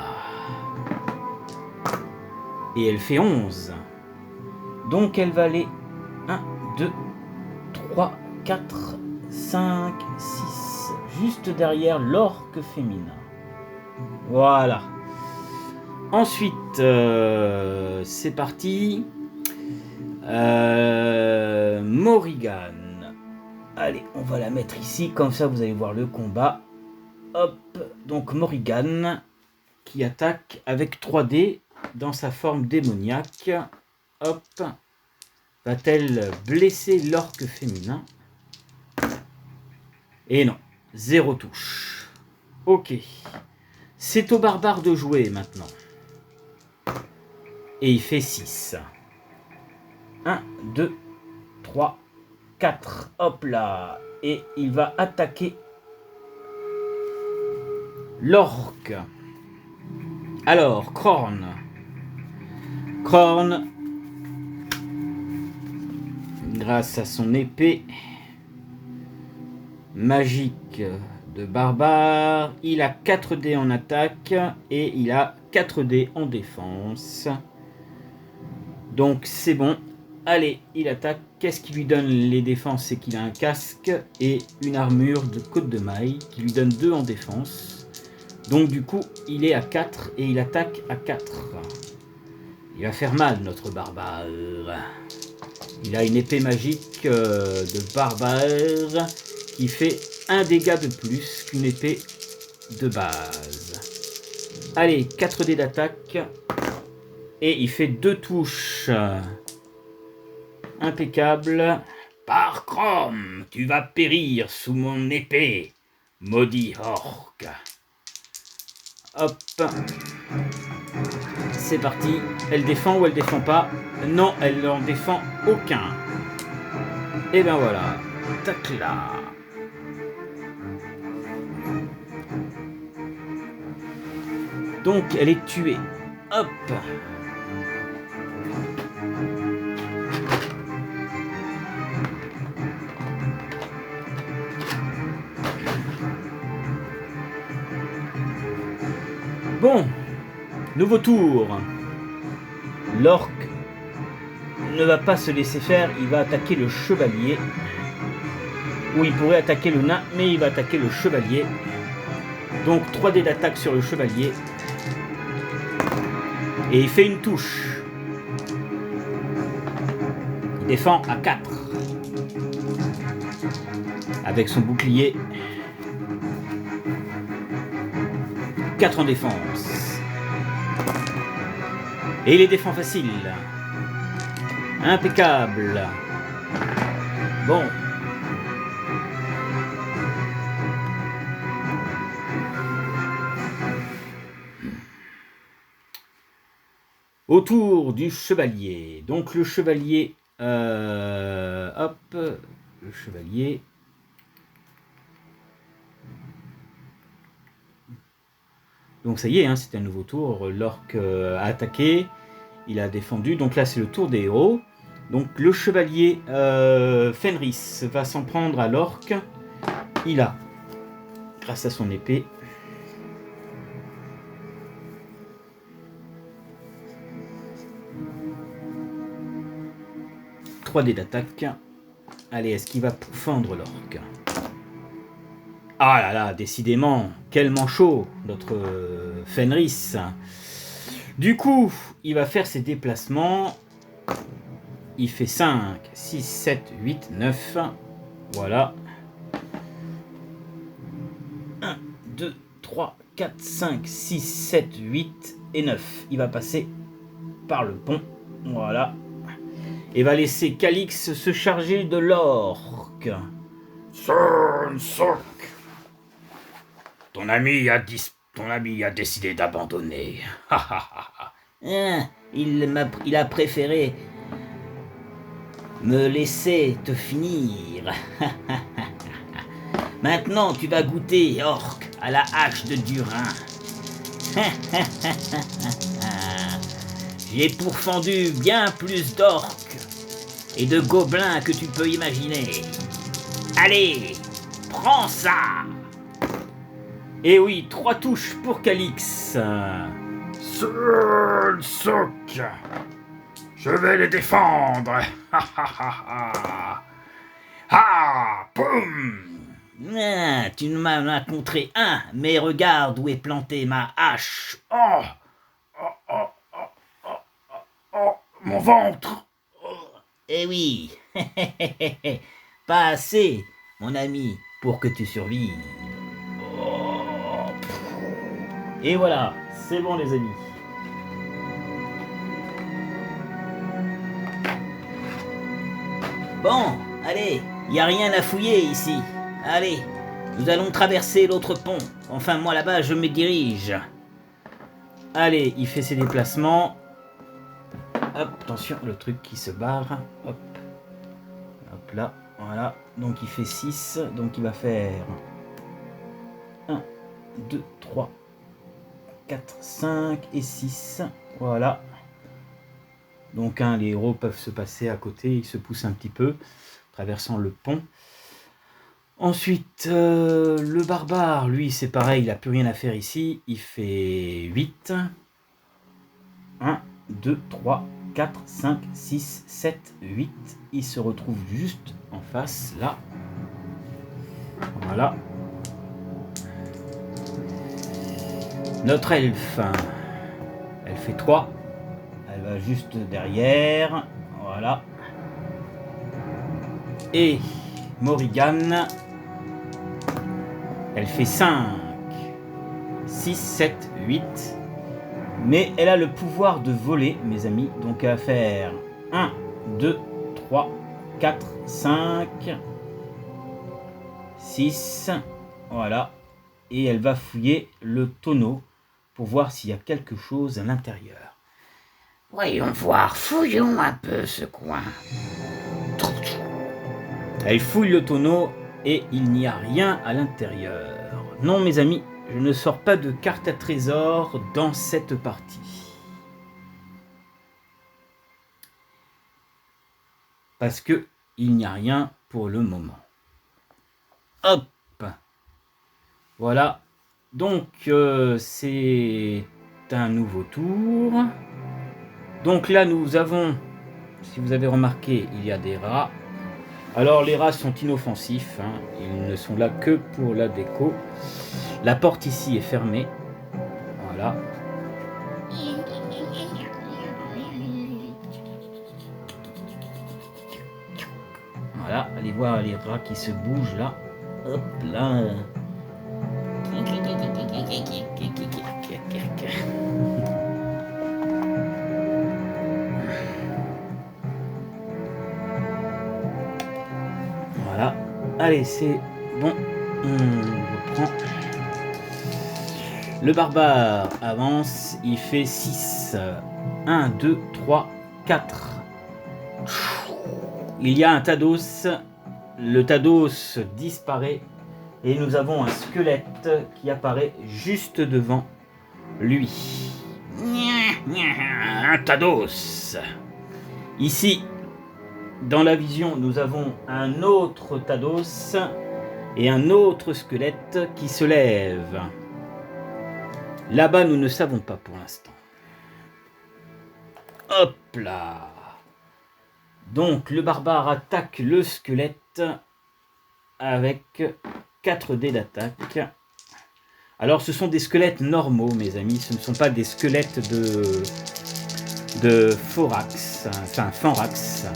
Et elle fait 11. Donc elle va aller 1, 2, 3, 4, 5, 6. Juste derrière l'orque féminin. Voilà. Ensuite, c'est parti. Morrigan. Allez, on va la mettre ici, comme ça vous allez voir le combat. Hop, donc Morrigan qui attaque avec 3D dans sa forme démoniaque. Hop, va-t-elle blesser l'orque féminin? Et non, 0 touche. Ok, c'est au barbare de jouer maintenant. Et il fait 6. 1, 2, 3, 4. Hop là. Et il va attaquer l'orque. Alors, Krorn. Krorn, grâce à son épée magique de barbare, il a 4 dés en attaque et il a 4 dés en défense. Donc c'est bon. Allez, il attaque. Qu'est-ce qui lui donne les défenses? C'est qu'il a un casque et une armure de côte de maille qui lui donne 2 en défense. Donc du coup, il est à 4 et il attaque à 4. Il va faire mal, notre barbare. Il a une épée magique de barbare qui fait 1 dégât de plus qu'une épée de base. Allez, 4 dés d'attaque. Et il fait 2 touches. Impeccable. Par Chrome, tu vas périr sous mon épée, maudit orc. Hop. C'est parti. Elle défend ou elle défend pas? Non, elle n'en défend aucun. Et ben voilà. Tac là. Donc elle est tuée. Hop. Bon, nouveau tour. L'orque ne va pas se laisser faire, il va attaquer le chevalier. Ou il pourrait attaquer le nain, mais il va attaquer le chevalier. Donc 3 dés d'attaque sur le chevalier. Et il fait une touche. Il défend à 4. Avec son bouclier. 4 en défense. Et il les défend facile. Impeccable. Bon. Autour du chevalier. Donc le chevalier... hop. Le chevalier... Donc ça y est, hein, c'est un nouveau tour. L'orque a attaqué, il a défendu. Donc là, c'est le tour des héros. Donc le chevalier Fenris va s'en prendre à l'orque. Il a, grâce à son épée, « 3 dés d'attaque. » Allez, est-ce qu'il va fendre l'orque? Ah là là, décidément, quel manchot, notre Fenris. Du coup, il va faire ses déplacements. Il fait 5, 6, 7, 8, 9. Voilà. 1, 2, 3, 4, 5, 6, 7, 8 et 9. Il va passer par le pont. Voilà. Et va laisser Calix se charger de l'orque. Ton ami a décidé d'abandonner. Il a préféré me laisser te finir. Maintenant, tu vas goûter, orc, à la hache de Durin. J'ai pourfendu bien plus d'orques et de gobelins que tu peux imaginer. Allez, prends ça! Et oui, 3 touches pour Calix. Seul soc. Je vais les défendre. Ah, boum. Tu ne m'en as contré un, mais regarde où est plantée ma hache. Oh, mon ventre. Eh oui, pas assez, mon ami, pour que tu survives. Oh. Et voilà, c'est bon les amis. Bon, allez, y a rien à fouiller ici. Allez, nous allons traverser l'autre pont. Enfin, moi là-bas, je me dirige. Allez, il fait ses déplacements. Hop, attention, le truc qui se barre. Hop. Hop là, voilà. Donc il fait 6. Donc il va faire 1, 2, 3, 4, 5 et 6. Voilà. Donc les héros peuvent se passer à côté. Ils se poussent un petit peu, traversant le pont. Ensuite, le barbare, lui, c'est pareil. Il n'a plus rien à faire ici. Il fait 8. 1, 2, 3, 4, 5, 6, 7, 8. Il se retrouve juste en face, là. Voilà. Notre elfe, elle fait 3. Elle va juste derrière. Voilà. Et Morrigan, elle fait 5, 6, 7, 8. Mais elle a le pouvoir de voler, mes amis. Donc elle va faire 1, 2, 3, 4, 5, 6. Voilà. Et elle va fouiller le tonneau pour voir s'il y a quelque chose à l'intérieur. Voyons voir, fouillons un peu ce coin. Elle fouille le tonneau et il n'y a rien à l'intérieur. Non, mes amis, je ne sors pas de carte à trésor dans cette partie. Parce que il n'y a rien pour le moment. Hop. Voilà. Donc, c'est un nouveau tour. Donc là, nous avons, si vous avez remarqué, il y a des rats. Alors, les rats sont inoffensifs. Hein. Ils ne sont là que pour la déco. La porte ici est fermée. Voilà. Voilà, allez voir les rats qui se bougent là. Hop là. Voilà. Allez, c'est bon. On reprend. Le barbare avance. Il fait 6. 1, 2, 3, 4. Il y a un Tados. Le Tados disparaît. Et nous avons un squelette qui apparaît juste devant lui. Un Tados. Ici, dans la vision, nous avons un autre Tados et un autre squelette qui se lève. Là-bas, nous ne savons pas pour l'instant. Hop là. Donc, le barbare attaque le squelette avec 4 dés d'attaque. Alors, ce sont des squelettes normaux, mes amis. Ce ne sont pas des squelettes de Forax, enfin Fanrax.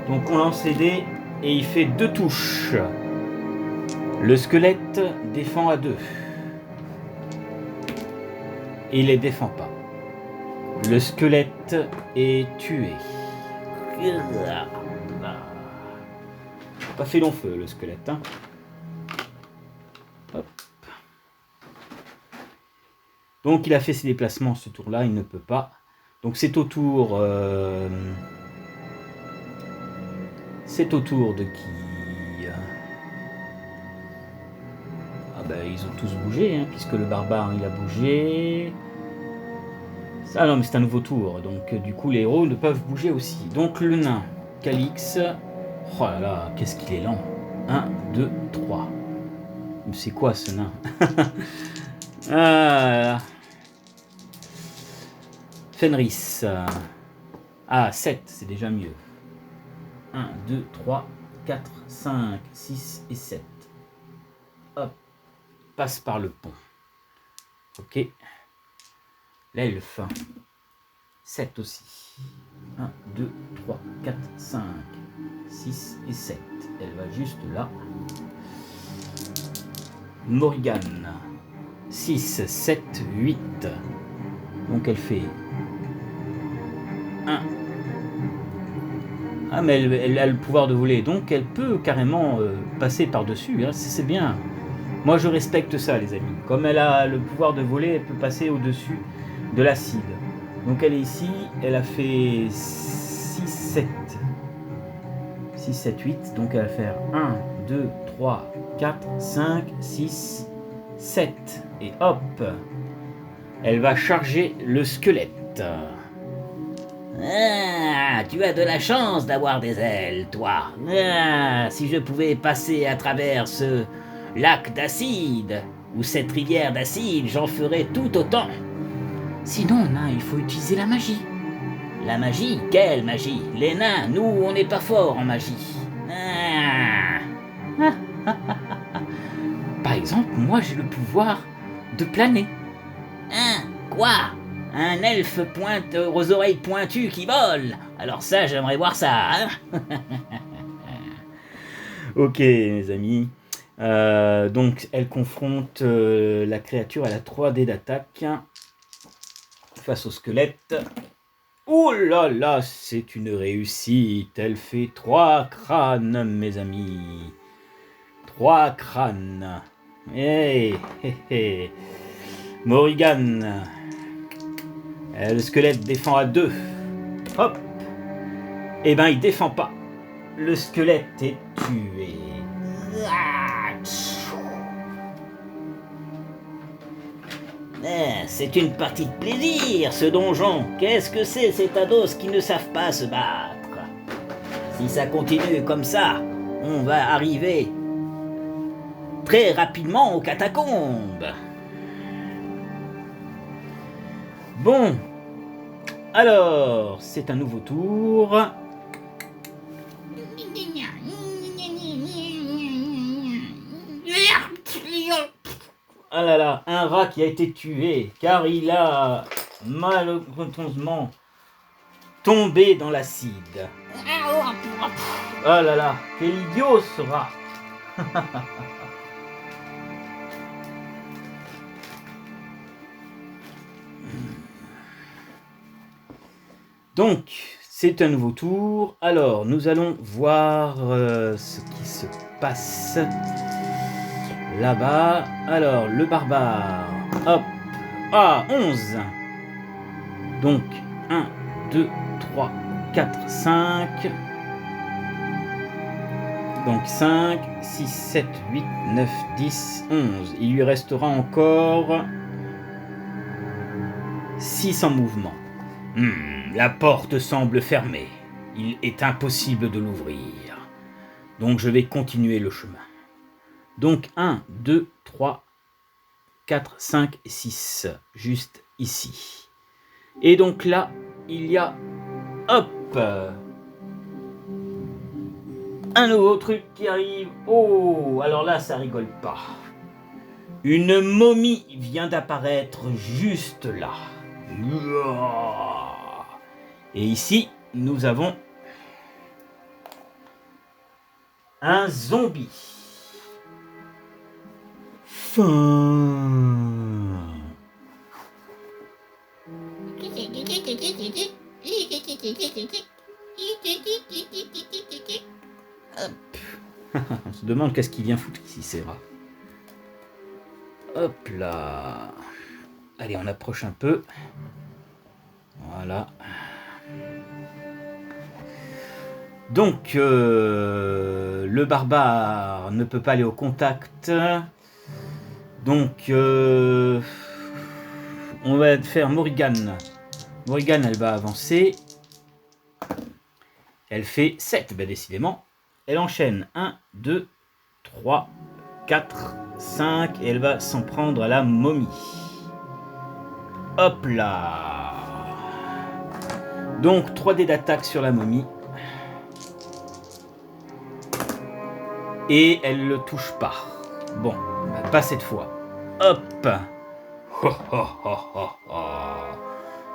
Donc, on lance les dés et il fait 2 touches. Le squelette défend à 2. Et il les défend pas. Le squelette est tué. Pas fait long feu, le squelette. Hein. Hop. Donc il a fait ses déplacements ce tour-là, il ne peut pas. Donc c'est au tour... c'est au tour de qui? Ah ben ils ont tous bougé, hein, puisque le barbare il a bougé. Ah non mais c'est un nouveau tour, donc du coup les héros ne peuvent bouger aussi. Donc le nain, Calix... Oh là là, qu'est-ce qu'il est lent. 1, 2, 3. C'est quoi ce nain? Fenris. Ah, 7, c'est déjà mieux. 1, 2, 3, 4, 5, 6 et 7. Hop. Passe par le pont. Ok. L'elfe. 7 aussi. 1, 2, 3, 4, 5, 6 et 7. Elle va juste là. Morrigan. 6, 7, 8. Donc elle fait 1. Ah mais elle a le pouvoir de voler, donc elle peut carrément passer par-dessus, hein, c'est bien. Moi je respecte ça les amis. Comme elle a le pouvoir de voler, elle peut passer au-dessus de l'acide. Donc elle est ici, elle a fait 6, 7. 6, 7, 8. Donc elle va faire 1, 2, 3, 4, 5, 6, 7. Et hop, elle va charger le squelette. Ah, tu as de la chance d'avoir des ailes, toi. Ah, si je pouvais passer à travers ce lac d'acide, ou cette rivière d'acide, j'en ferais tout autant. Sinon, nain, il faut utiliser la magie. La magie? Quelle magie? Les nains, nous, on n'est pas forts en magie. Ah. Par exemple, moi j'ai le pouvoir de planer. Hein? Quoi? Un elfe aux oreilles pointues qui vole? Alors ça, j'aimerais voir ça, hein? Ok mes amis. Donc elle confronte la créature à la 3D d'attaque face au squelette. Oh là là, c'est une réussite. Elle fait 3 crânes mes amis. 3 crânes. Hey, hey, hey. Morrigan. Le squelette défend à 2. Hop. Eh ben il défend pas. Le squelette est tué. C'est une partie de plaisir, ce donjon. Qu'est-ce que c'est ces tados qui ne savent pas se battre? Si ça continue comme ça, on va arriver très rapidement aux catacombes. Bon. Alors, c'est un nouveau tour. Ah là là, un rat qui a été tué car il a malheureusement tombé dans l'acide. Ah là là, quel idiot ce rat. Donc, c'est un nouveau tour. Alors, nous allons voir ce qui se passe là-bas. Alors, le barbare. Hop. Ah, 11. Donc, 1, 2, 3, 4, 5. Donc, 5, 6, 7, 8, 9, 10, 11. Il lui restera encore 6 en mouvement. La porte semble fermée. Il est impossible de l'ouvrir. Donc je vais continuer le chemin. Donc 1, 2, 3, 4, 5 et 6. Juste ici. Et donc là, il y a... Hop! Un nouveau truc qui arrive. Oh! Alors là, ça rigole pas. Une momie vient d'apparaître juste là. Et ici, nous avons un zombie. Fin. On se demande qu'est-ce qu'il vient foutre ici, ces rats. Hop là. Allez, on approche un peu. Voilà. Donc, le barbare ne peut pas aller au contact. Donc, on va faire Morrigan. Morrigan, elle va avancer. Elle fait 7, ben décidément. Elle enchaîne 1, 2, 3, 4, 5. Et elle va s'en prendre à la momie. Hop là. Donc 3 dés d'attaque sur la momie. Et elle ne le touche pas. Bon, bah pas cette fois. Hop.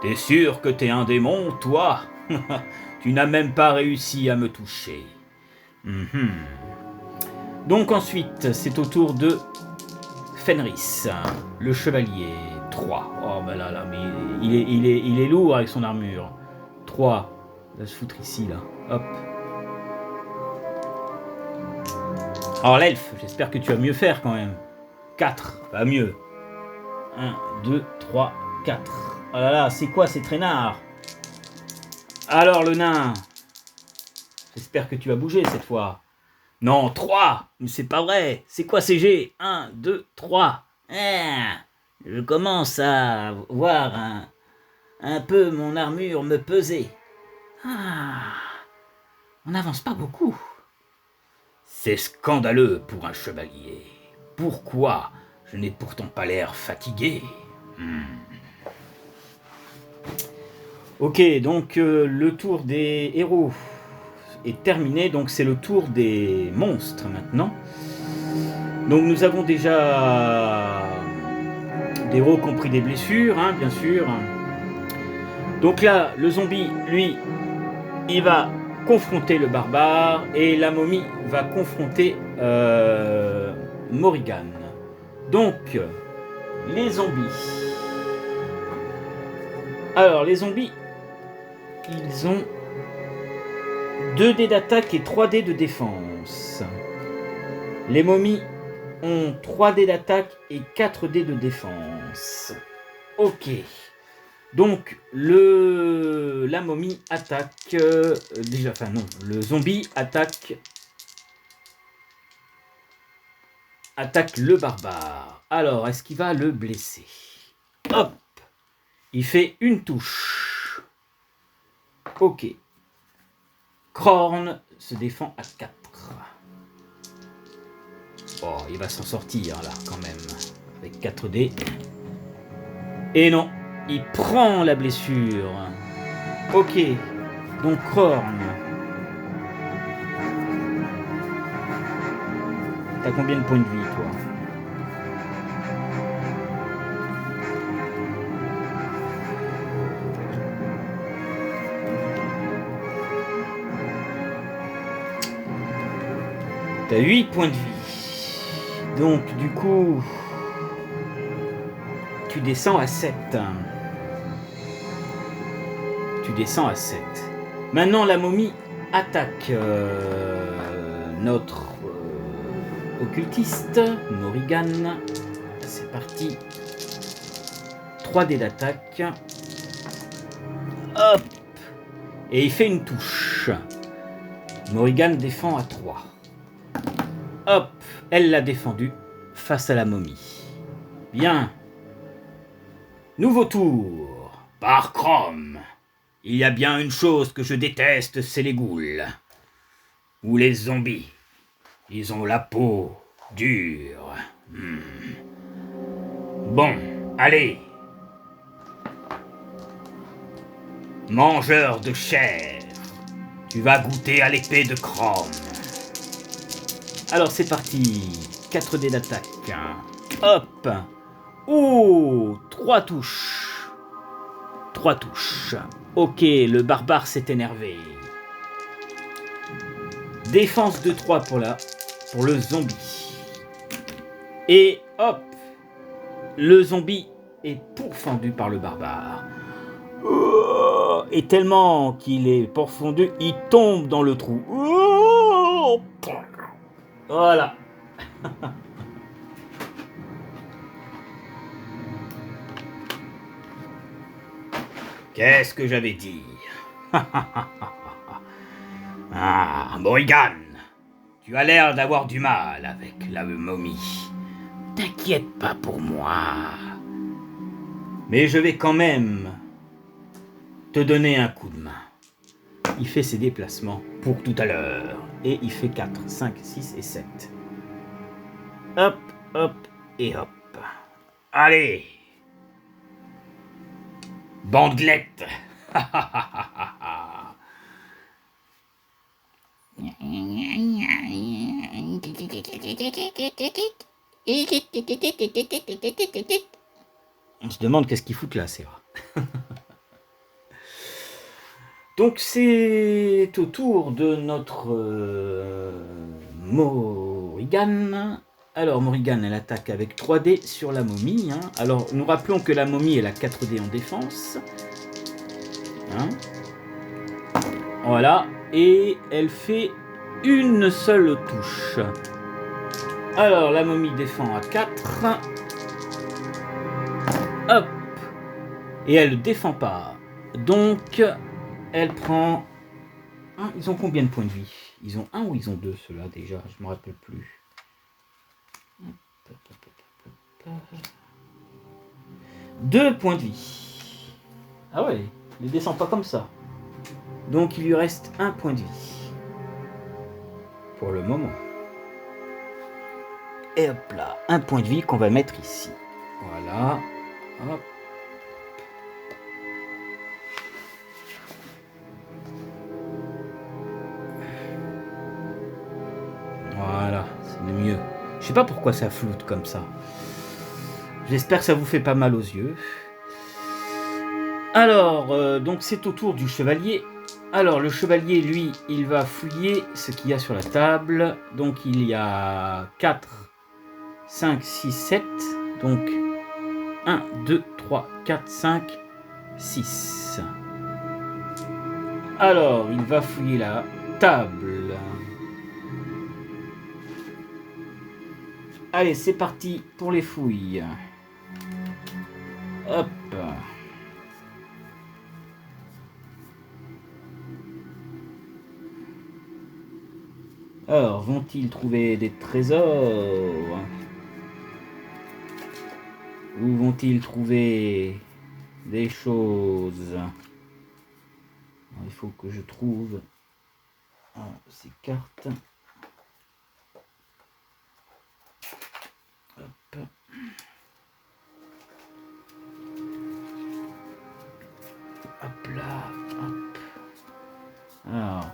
T'es sûr que t'es un démon, toi? Tu n'as même pas réussi à me toucher. Mhm. Donc ensuite, c'est au tour de Fenris, le chevalier. 3. Oh ben là, mais il est lourd avec son armure. 3. Il va se foutre ici, là. Hop. Alors l'elfe, j'espère que tu vas mieux faire quand même. 4, pas mieux. 1, 2, 3, 4. Oh là là, c'est quoi ces traînards? Alors le nain, j'espère que tu vas bouger cette fois. Non, 3, mais c'est pas vrai. C'est quoi ces G? 1, 2, 3. Ah, je commence à voir un peu mon armure me peser. Ah, on n'avance pas beaucoup. C'est scandaleux pour un chevalier. Pourquoi? Je n'ai pourtant pas l'air fatigué. Ok, donc le tour des héros est terminé, donc c'est le tour des monstres maintenant. Donc nous avons déjà des héros qui ont pris des blessures, hein, bien sûr. Donc là, le zombie, lui, il va confronter le barbare et la momie va confronter Morrigan. Donc, les zombies. Alors, les zombies, ils ont 2 dés d'attaque et 3 dés de défense. Les momies ont 3 dés d'attaque et 4 dés de défense. Ok. Donc, la momie attaque... le zombie attaque le barbare. Alors, est-ce qu'il va le blesser? Hop! Il fait une touche. Ok. Krorn se défend à 4. Oh, il va s'en sortir là quand même. Avec 4 dés. Et non, il prend la blessure. Ok. Donc Krorn. T'as combien de points de vie toi? T'as 8 points de vie. Donc du coup, tu descends à 7. Tu descends à 7. Maintenant la momie attaque notre occultiste, Morrigan. C'est parti. 3 dés d'attaque. Hop. Et il fait une touche. Morrigan défend à 3. Hop, elle l'a défendu face à la momie. Bien. Nouveau tour. Par Chrome, il y a bien une chose que je déteste, c'est les ghouls. Ou les zombies. Ils ont la peau dure. Bon, allez. Mangeur de chair, tu vas goûter à l'épée de Chrome. Alors c'est parti. 4 dés d'attaque. Hop. Oh, 3 touches. 3 touches. Ok, le barbare s'est énervé. Défense de 3 pour le zombie. Et hop. Le zombie est pourfendu par le barbare. Et tellement qu'il est pourfendu, il tombe dans le trou. Voilà. Qu'est-ce que j'avais dit? Ah, Morrigan, tu as l'air d'avoir du mal avec la momie. T'inquiète pas pour moi. Mais je vais quand même te donner un coup de main. Il fait ses déplacements pour tout à l'heure. Et il fait 4, 5, 6 et 7. Hop, hop et hop. Allez. Bandelette. On se demande qu'est-ce qu'ils foutent là, c'est vrai. Donc c'est au tour de notre Morrigan. Alors Morrigan, elle attaque avec 3D sur la momie. Hein. Alors nous rappelons que la momie, elle a 4D en défense. Hein. Voilà. Et elle fait une seule touche. Alors la momie défend à 4. Hop. Et elle ne défend pas. Donc elle prend... Ils ont combien de points de vie? Ils ont 1 ou ils ont 2 ceux-là déjà? Je ne me rappelle plus. 2 points de vie. Ah ouais, il ne descend pas comme ça. Donc il lui reste 1 point de vie. Pour le moment. Et hop là, 1 point de vie qu'on va mettre ici. Voilà. Hop. Voilà, c'est mieux. Je sais pas pourquoi ça floute comme ça. J'espère que ça vous fait pas mal aux yeux. Alors, donc c'est au tour du chevalier. Alors, le chevalier, lui, il va fouiller ce qu'il y a sur la table. Donc, il y a 4, 5, 6, 7. Donc, 1, 2, 3, 4, 5, 6. Alors, il va fouiller la table. Allez, c'est parti pour les fouilles. Hop. Alors, vont-ils trouver des trésors? Ou vont-ils trouver des choses? Il faut que je trouve ces cartes. Hop. Hop là, hop. Alors.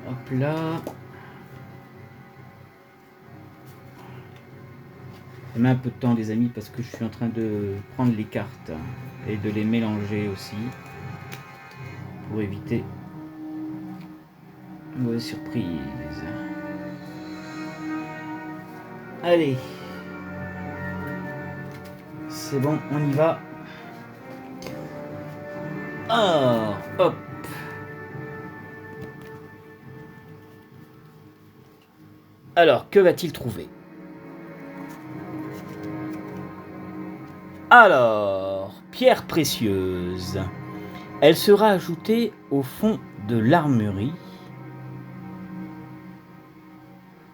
Hop là. Ça met un peu de temps les amis parce que je suis en train de prendre les cartes et de les mélanger aussi pour éviter une mauvaise surprise. Allez, c'est bon, on y va. Oh, hop. Alors, que va-t-il trouver? Alors, pierre précieuse. Elle sera ajoutée au fond de l'armurerie.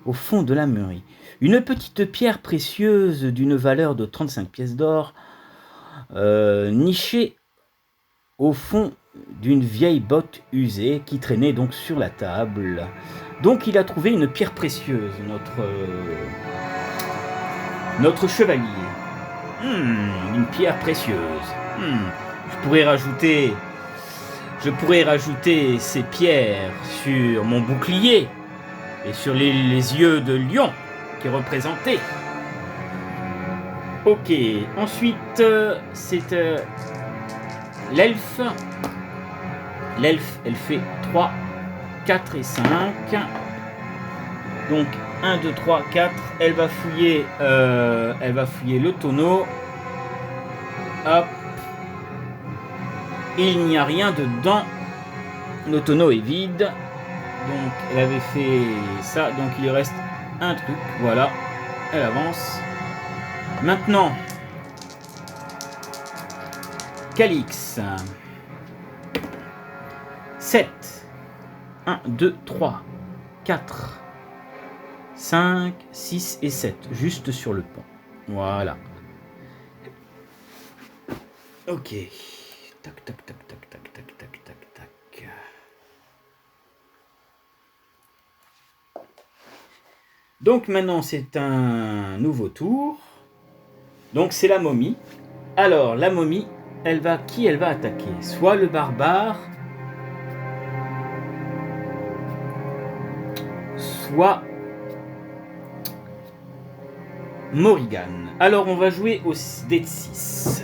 Au fond de l'armurerie. Une petite pierre précieuse d'une valeur de 35 pièces d'or, nichée au fond d'une vieille botte usée qui traînait donc sur la table. Donc il a trouvé une pierre précieuse, notre chevalier. Une pierre précieuse. Je pourrais rajouter ces pierres sur mon bouclier et sur les yeux de lion qui est représenté. Ok, ensuite c'est l'elfe. L'elfe, elle fait 3, 4 et 5. Donc 1, 2, 3, 4. Elle va fouiller le tonneau. Hop. Il n'y a rien dedans. Le tonneau est vide. Donc elle avait fait ça. Donc il reste un truc. Voilà. Elle avance. Maintenant. Calix. 7. 1, 2, 3, 4, 5, 6 et 7. Juste sur le pont. Voilà. Ok. Tac, tac, tac, tac, tac, tac, tac, tac, tac. Donc maintenant c'est un nouveau tour. Donc c'est la momie. Alors la momie, qui elle va attaquer? Soit le barbare, toi, Morrigan. Alors on va jouer au dé de 6.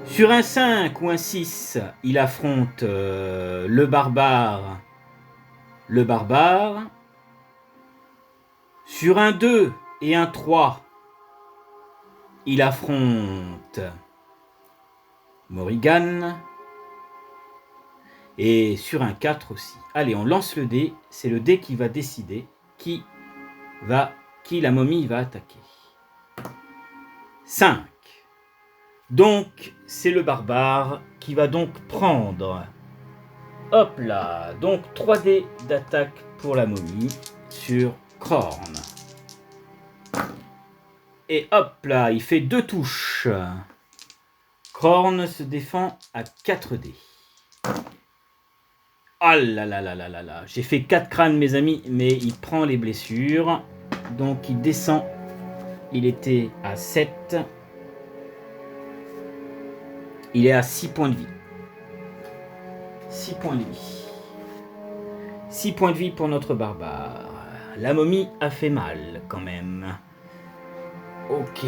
Sur un 5 ou un 6, il affronte le barbare. Le barbare. Sur un 2 et un 3, il affronte Morrigan. Et sur un 4 aussi. Allez, on lance le dé. C'est le dé qui va décider qui la momie va attaquer. 5. Donc, c'est le barbare qui va donc prendre. Hop là. Donc, 3 dés d'attaque pour la momie sur Krorn. Et hop là, il fait 2 touches. Krorn se défend à 4 dés. Oh là là là là là là. J'ai fait 4 crânes, mes amis, mais il prend les blessures. Donc il descend. Il était à 7. Il est à 6 points de vie. 6 points de vie. 6 points de vie pour notre barbare. La momie a fait mal quand même. Ok.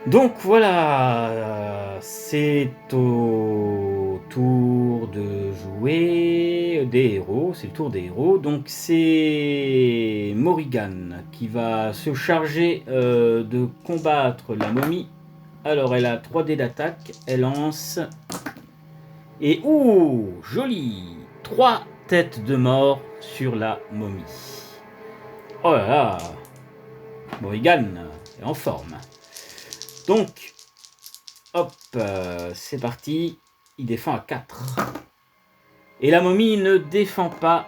Donc voilà, c'est au tour de jouer des héros, c'est le tour des héros. Donc c'est Morrigan qui va se charger de combattre la momie. Alors elle a 3 dés d'attaque, elle lance. Et joli, 3 têtes de mort sur la momie. Oh là là, Morrigan est en forme. Donc, hop, c'est parti. Il défend à 4. Et la momie ne défend pas.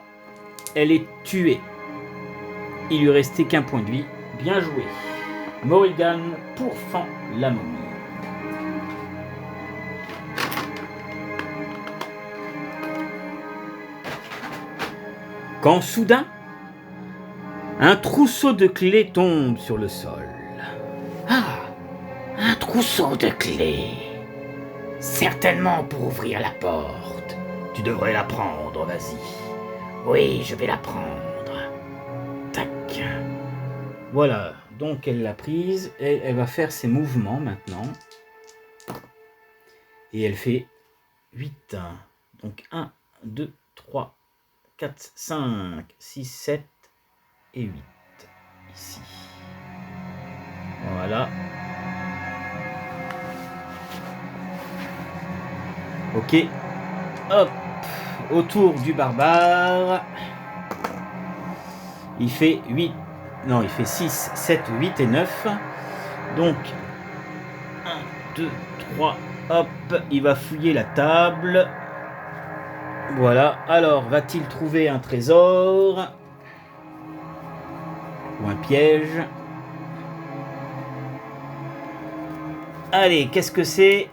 Elle est tuée. Il lui restait qu'un point de vie. Bien joué. Morrigan pourfend la momie. Quand soudain, un trousseau de clés tombe sur le sol. Un trousseau de clés. Certainement pour ouvrir la porte. Tu devrais la prendre, vas-y. Oui, je vais la prendre. Tac. Voilà, donc elle l'a prise. Elle va faire ses mouvements maintenant. Et elle fait 8. Donc 1, 2, 3, 4, 5, 6, 7 et 8. Ici. Voilà. Ok, hop, autour du barbare, il fait 8, non, il fait 6, 7, 8 et 9, donc 1, 2, 3, hop, il va fouiller la table, voilà, alors va-t-il trouver un trésor ou un piège? Allez, qu'est-ce que c'est?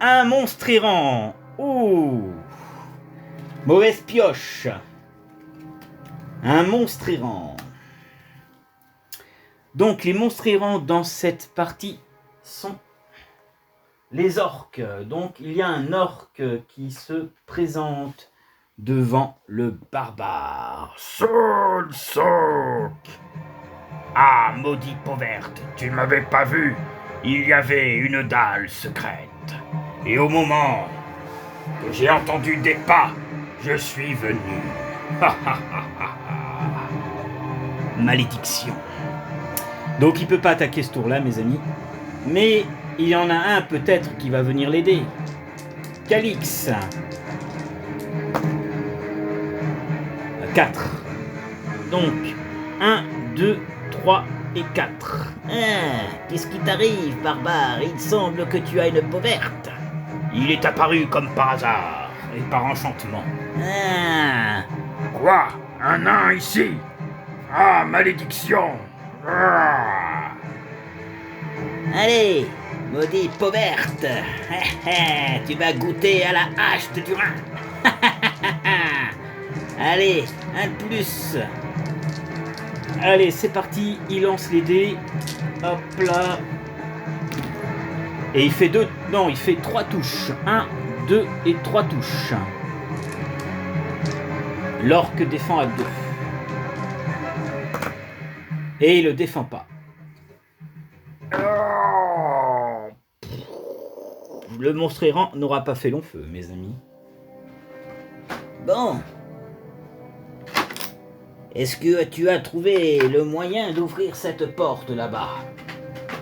Un monstre errant. Mauvaise pioche. Un monstre errant. Donc les monstres errants dans cette partie sont les orques. Donc il y a un orque qui se présente devant le barbare. Soulsook. Ah, maudit peau verte, tu ne m'avais pas vu. Il y avait une dalle secrète. Et au moment que j'ai entendu des pas, je suis venu. Malédiction. Donc il peut pas attaquer ce tour-là, mes amis. Mais il y en a un peut-être qui va venir l'aider. Calix. 4. Donc 1, 2, 3 et 4. Qu'est-ce qui t'arrive, barbare? Il semble que tu as une peau verte. Il est apparu comme par hasard et par enchantement. Quoi? Un nain ici? Ah, malédiction! Allez, maudit peau verte. Tu vas goûter à la hache de Durin. Allez, un de plus. Allez, c'est parti, il lance les dés. Hop là. Et il fait 3 touches. 1, 2 et 3 touches. L'orque défend à 2. Et il le défend pas. Le monstre errant n'aura pas fait long feu, mes amis. Bon. Est-ce que tu as trouvé le moyen d'ouvrir cette porte là-bas?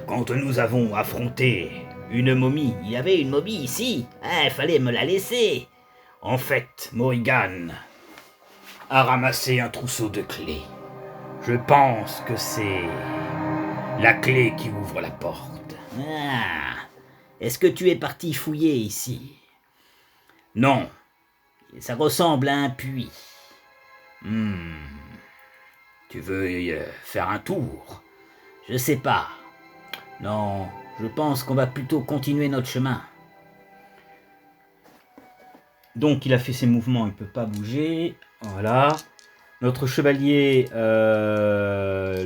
Quand nous avons affronté une momie, Il y avait une momie ici. Ah, fallait me la laisser. en fait, Morrigan a ramassé un trousseau de clés. Je pense que c'est la clé qui ouvre la porte. Ah. Est-ce que tu es parti fouiller ici? Non. Ça ressemble à un puits. Tu veux y faire un tour? Je sais pas. Non, je pense qu'on va plutôt continuer notre chemin. Donc il a fait ses mouvements, il peut pas bouger. Voilà. Notre chevalier,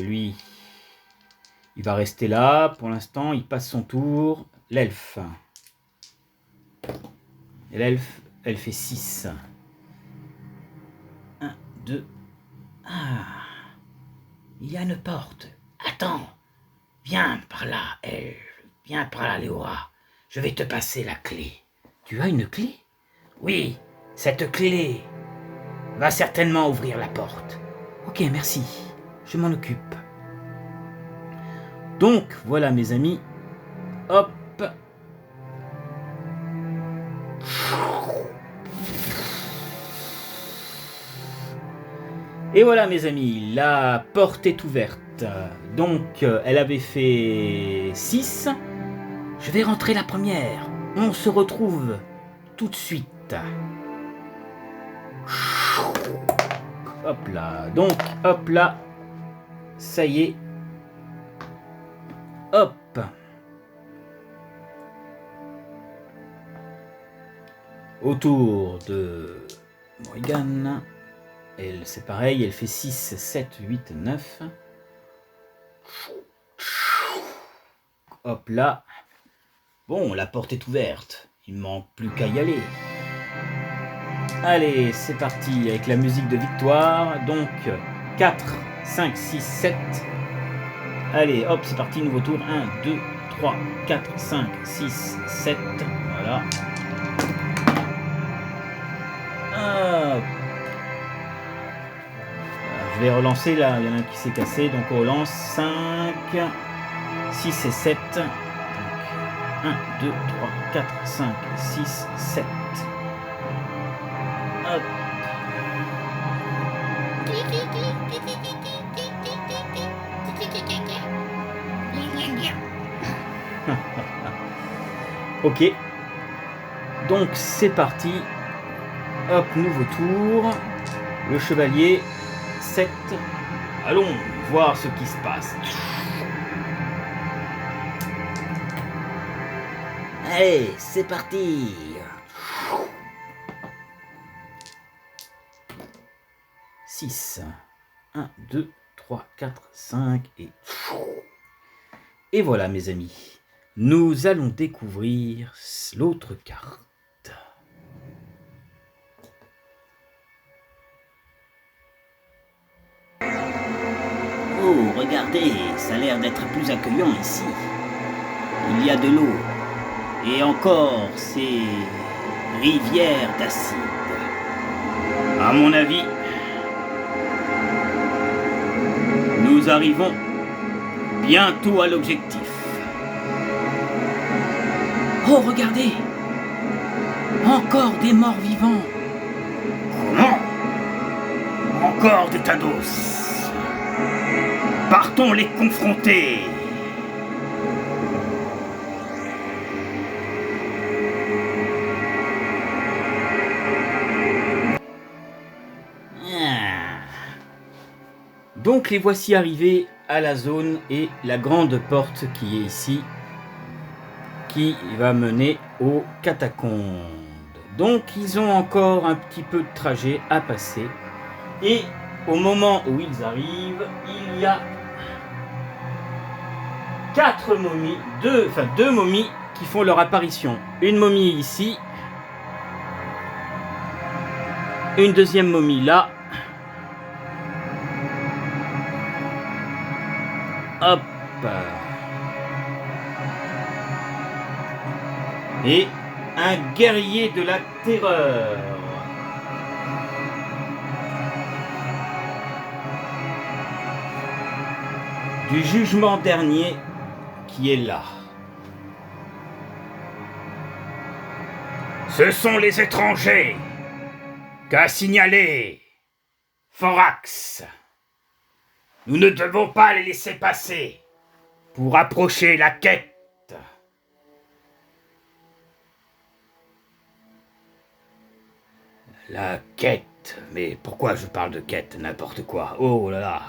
lui, il va rester là. Pour l'instant, il passe son tour. L'elfe. Et l'elfe, elle fait 6. 1, 2. Ah, il y a une porte. Attends, viens par là, elle. Viens par là, Léora. Je vais te passer la clé. Tu as une clé? Oui, cette clé va certainement ouvrir la porte. Ok, merci. Je m'en occupe. Donc, voilà mes amis. Hop. Et voilà mes amis, la porte est ouverte. Donc, elle avait fait 6. Je vais rentrer la première. On se retrouve tout de suite. Hop là. Donc, hop là. Ça y est. Hop. Autour de Morrigan. Elle, c'est pareil, elle fait 6, 7, 8, 9. Hop là. Bon, la porte est ouverte. Il ne manque plus qu'à y aller. Allez, c'est parti avec la musique de victoire. Donc, 4, 5, 6, 7. Allez, hop, c'est parti, nouveau tour. 1, 2, 3, 4, 5, 6, 7. Voilà. Hop. Je vais relancer là, il y en a un qui s'est cassé, donc on relance 5, 6 et 7. Donc 1, 2, 3, 4, 5, 6, 7. Hop. Ok. Donc c'est parti. Hop, nouveau tour. Le chevalier. 7. Allons voir ce qui se passe. Allez, c'est parti. 6. 1, 2, 3, 4, 5 et... Et voilà mes amis. Nous allons découvrir l'autre carte. Oh, regardez, ça a l'air d'être plus accueillant ici. Il y a de l'eau. Et encore ces rivières d'acide. À mon avis, nous arrivons bientôt à l'objectif. Oh, regardez! Encore des morts vivants! Comment? Encore des Tados. Partons les confronter. Donc les voici arrivés à la zone et la grande porte qui est ici, qui va mener aux catacombes. Donc ils ont encore un petit peu de trajet à passer. Et au moment où ils arrivent, il y a 4 momies, deux momies qui font leur apparition. Une momie ici, une deuxième momie là, Hop. Et un guerrier de la terreur. Du jugement dernier qui est là. Ce sont les étrangers qu'a signalé Forax. Nous ne devons pas les laisser passer pour approcher la quête. La quête. Mais pourquoi je parle de quête? N'importe quoi. Oh là là,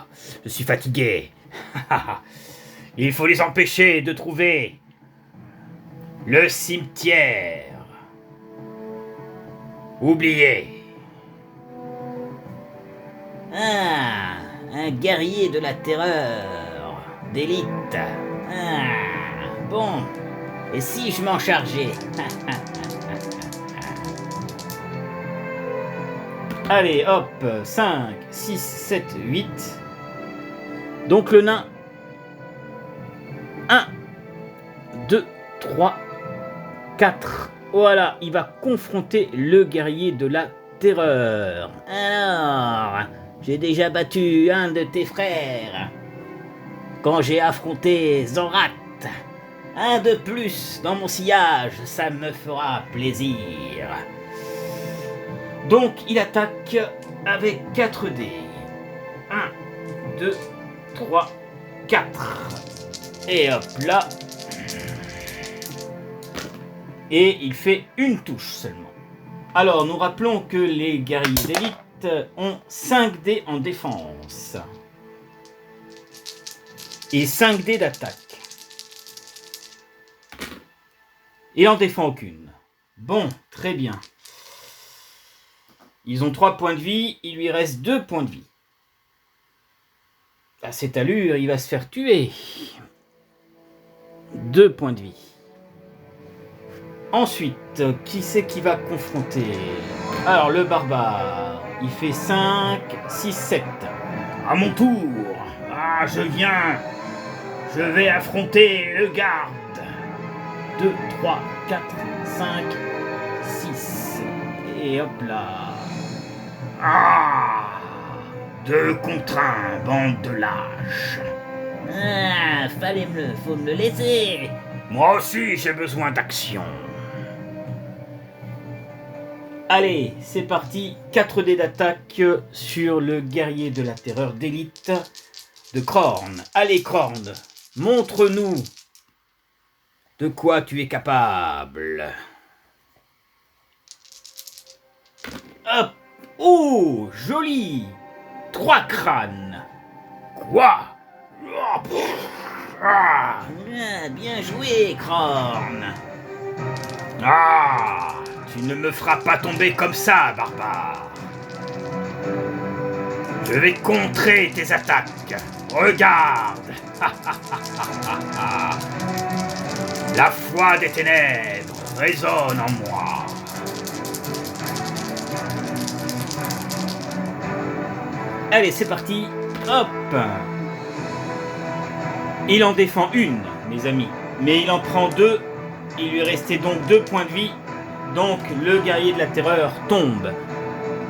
je suis fatigué. Il faut les empêcher de trouver le cimetière. Oubliez. Ah, un guerrier de la terreur, d'élite. Ah, bon. Et si je m'en chargeais? Allez, hop, 5, 6, 7, 8. Donc le nain. 1, 2, 3, 4. Voilà, il va confronter le guerrier de la terreur. Alors, j'ai déjà battu un de tes frères quand j'ai affronté Zorat. Un de plus dans mon sillage, ça me fera plaisir. Donc il attaque avec 4 dés. 1, 2, 3, 4. Et hop là. Et il fait une touche seulement. Alors nous rappelons que les guerriers d'élite ont 5 dés en défense. Et 5 dés d'attaque. Il en défend aucune. Bon, très bien. Ils ont 3 points de vie, il lui reste 2 points de vie. À cette allure, il va se faire tuer. 2 points de vie. Ensuite, qui c'est qui va confronter? Alors, le barbare, il fait 5, 6, 7. À mon tour. Ah, je viens. Je vais affronter le garde. 2, 3, 4, 5, 6. Et hop là. Ah, 2 contre 1, bande de lâches. Ah, faut me le laisser. Moi aussi, j'ai besoin d'action. Allez, c'est parti. 4 dés d'attaque sur le guerrier de la terreur d'élite de Krorn. Allez, Krorn, montre-nous de quoi tu es capable. Hop. Oh, joli. 3 crânes. Quoi? Ah, bien joué, Krorn. Ah, tu ne me feras pas tomber comme ça, barbare. Je vais contrer tes attaques. Regarde. La foi des ténèbres résonne en moi. Allez, c'est parti. Hop. Il en défend une, mes amis. Mais il en prend 2. Il lui restait donc 2 points de vie. Donc le guerrier de la terreur tombe.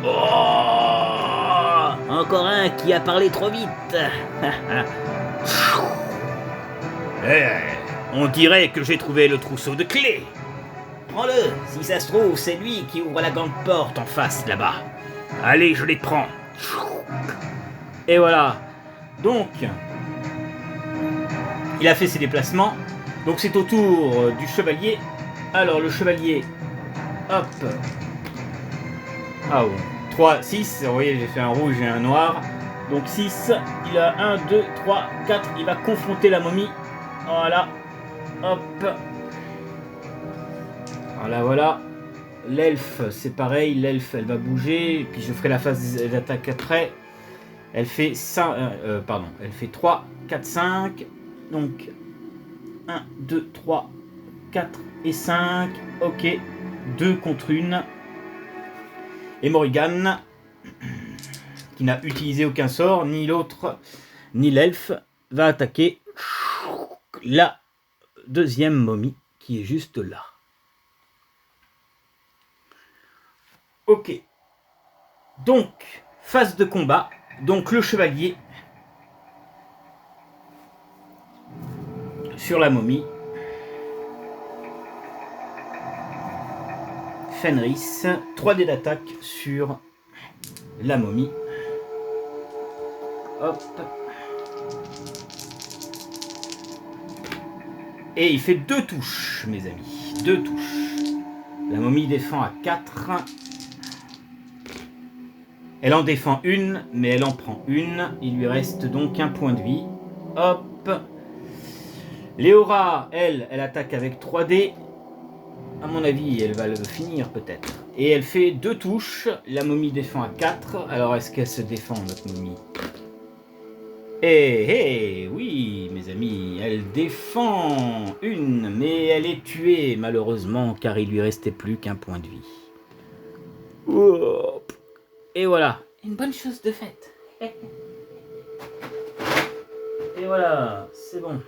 Oh, encore un qui a parlé trop vite. On dirait que j'ai trouvé le trousseau de clés. Prends-le, si ça se trouve, c'est lui qui ouvre la grande porte en face là-bas. Allez, je les prends. Et voilà. Donc, il a fait ses déplacements. Donc c'est au tour du chevalier. Alors le chevalier, hop. Ah ouais. 3, 6. Vous voyez, j'ai fait un rouge et un noir. Donc 6. Il a 1, 2, 3, 4. Il va confronter la momie. Voilà. Hop. Voilà, voilà. L'elfe, c'est pareil. L'elfe, elle va bouger. Et puis je ferai la phase d'attaque après. Elle fait 5, elle fait 3, 4, 5. Donc 1, 2, 3, 4 et 5. Ok. 2 contre 1. Et Morrigan, qui n'a utilisé aucun sort, ni l'autre, ni l'elfe, va attaquer. la deuxième momie qui est juste là. Ok. Donc, phase de combat. Donc le chevalier sur la momie. Fenris, 3 dés d'attaque sur la momie. Hop. Et il fait 2 touches, mes amis. 2 touches. La momie défend à 4. Elle en défend une, mais elle en prend une. Il lui reste donc un point de vie. Hop. Léora, elle attaque avec 3 dés. À mon avis, elle va le finir peut-être. Et elle fait 2 touches. La momie défend à 4. Alors, est-ce qu'elle se défend, notre momie? Oui, mes amis, elle défend une, mais elle est tuée, malheureusement, car il lui restait plus qu'un point de vie. Hop. Et voilà. Une bonne chose de faite. Et voilà, c'est bon.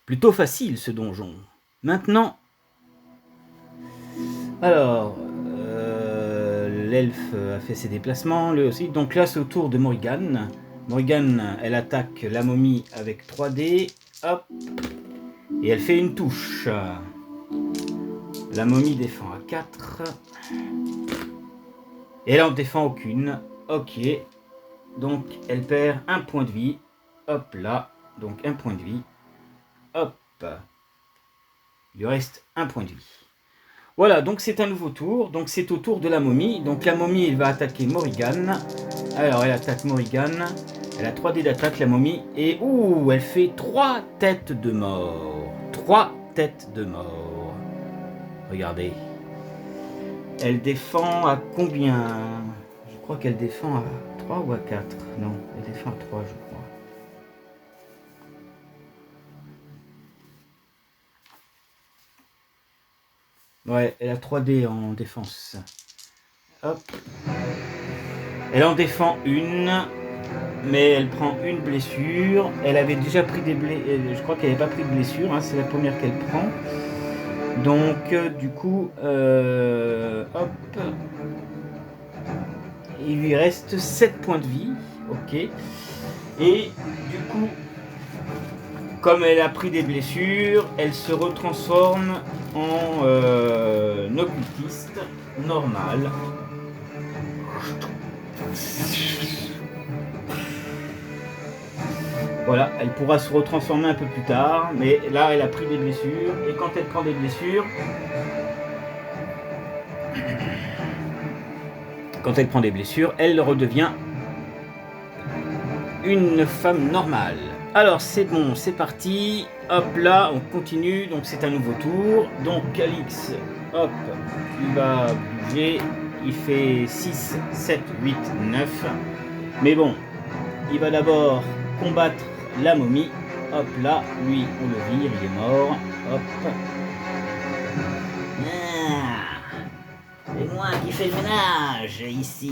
Plutôt facile ce donjon. Maintenant, alors, l'elfe a fait ses déplacements, lui aussi. Donc là, c'est au tour de Morrigan. Morrigan, elle attaque la momie avec 3 dés. Hop. Et elle fait une touche. La momie défend à 4. Et elle en défend aucune. Ok. Donc, elle perd un point de vie. Hop là. Donc, un point de vie. Hop. Il lui reste un point de vie. Voilà, donc c'est un nouveau tour. Donc c'est au tour de la momie. Donc la momie, elle va attaquer Morrigan. Alors elle attaque Morrigan. Elle a 3 dés d'attaque, la momie. Et ouh, elle fait 3 têtes de mort. 3 têtes de mort. Regardez. Elle défend à combien? Je crois qu'elle défend à 3 ou à 4. Non, elle défend à 3, je crois. Ouais, elle a 3 dés en défense. Hop. Elle en défend une, mais elle prend une blessure. Elle avait déjà pris des blessures. Je crois qu'elle n'avait pas pris de blessure, hein, c'est la première qu'elle prend. Donc, du coup, hop. Il lui reste 7 points de vie. Ok. Et du coup, comme elle a pris des blessures, elle se retransforme en occultiste normal. Voilà, elle pourra se retransformer un peu plus tard, mais là elle a pris des blessures, et quand elle prend des blessures, elle redevient une femme normale. Alors c'est bon, c'est parti. Hop là, on continue. Donc c'est un nouveau tour. Donc Calix, hop, il va bouger. Il fait 6, 7, 8, 9. Mais bon, il va d'abord combattre la momie. Hop là, lui, on le vire, il est mort. Hop. C'est moi qui fais le ménage ici.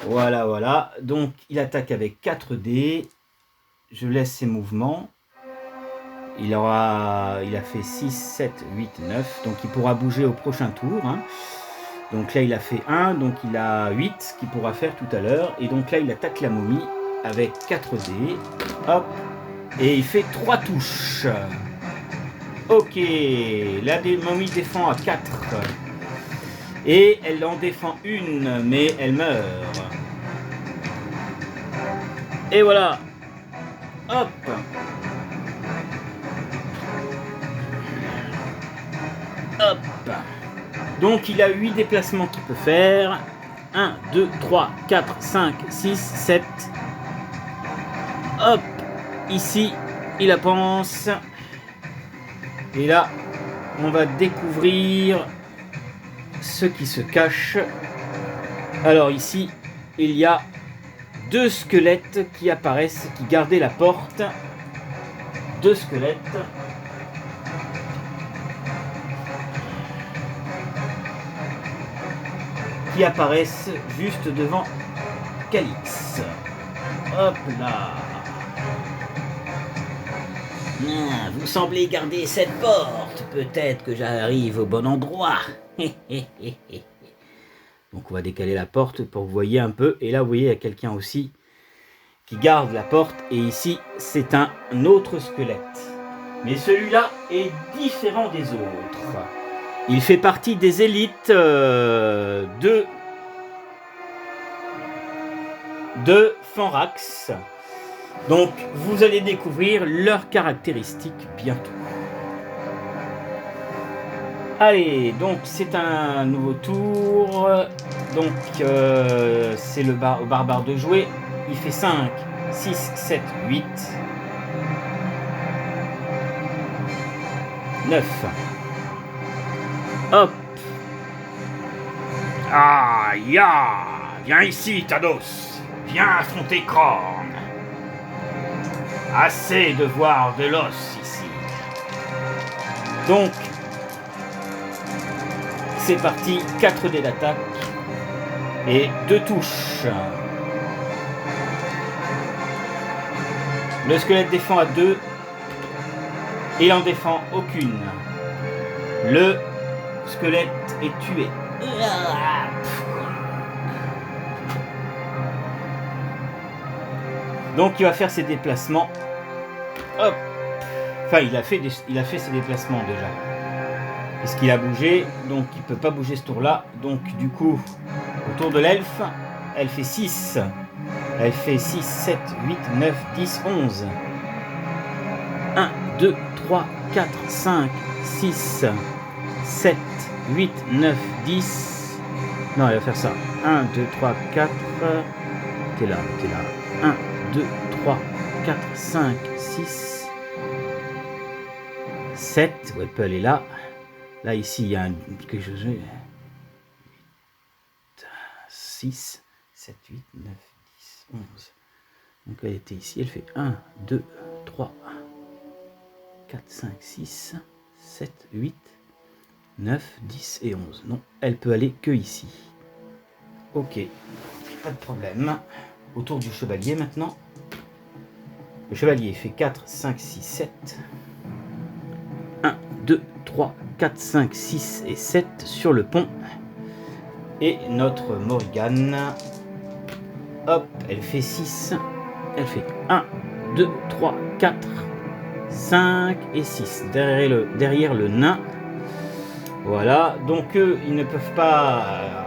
Voilà, voilà. Donc, il attaque avec 4 dés. Je laisse ses mouvements. Il a fait 6, 7, 8, 9. Donc, il pourra bouger au prochain tour. Hein. Donc là, il a fait 1. Donc, il a 8 qu'il pourra faire tout à l'heure. Et donc là, il attaque la momie avec 4 dés. Hop. Et il fait 3 touches. Ok. La momie défend à 4. Et elle en défend une, mais elle meurt. Et voilà. Hop. Hop. Donc il a 8 déplacements qu'il peut faire. 1, 2, 3, 4, 5, 6, 7. Hop. Ici, il avance. Et là, on va découvrir ce qui se cache. Alors ici, il y a 2 squelettes qui apparaissent, qui gardaient la porte. 2 squelettes. qui apparaissent juste devant Calix. Hop là. Ah, vous semblez garder cette porte. Peut-être que j'arrive au bon endroit. Donc on va décaler la porte pour que vous voyez un peu. Et là vous voyez il y a quelqu'un aussi qui garde la porte. Et ici c'est un autre squelette. Mais celui-là est différent des autres. Il fait partie des élites de Fanrax. Donc vous allez découvrir leurs caractéristiques bientôt. Allez, donc c'est un nouveau tour. Donc c'est le barbare de jouer. Il fait 5, 6, 7, 8, 9. Hop. Ah, ya! Viens ici, Tados! Viens affronter Krorn! Assez de voir de l'os ici. Donc, c'est parti, 4 dés d'attaque et 2 touches. Le squelette défend à 2, il en défend aucune. Le squelette est tué. Donc il va faire ses déplacements. Hop. Enfin, il a fait ses déplacements déjà. Puisqu'il a bougé, donc il ne peut pas bouger ce tour-là. Donc du coup, au tour de l'elfe, elle fait 6. Elle fait 6, 7, 8, 9, 10, 11. 1, 2, 3, 4, 5, 6, 7, 8, 9, 10. Non, elle va faire ça. 1, 2, 3, 4. T'es là. 1, 2, 3, 4, 5, 6, 7. Ouais, elle peut aller là. Là, ici, il y a quelque chose. 6, 7, 8, 9, 10, 11. Donc, elle était ici. Elle fait 1, 2, 3, 4, 5, 6, 7, 8, 9, 10 et 11. Non, elle peut aller que ici. Ok, pas de problème. Autour du chevalier maintenant. Le chevalier fait 4, 5, 6, 7. 1, 2, 3, 4, 5, 6 et 7 sur le pont. Et notre Morrigan, hop, elle fait 6. Elle fait 1, 2, 3, 4, 5 et 6. Derrière le nain. Voilà, donc eux, ils ne peuvent pas...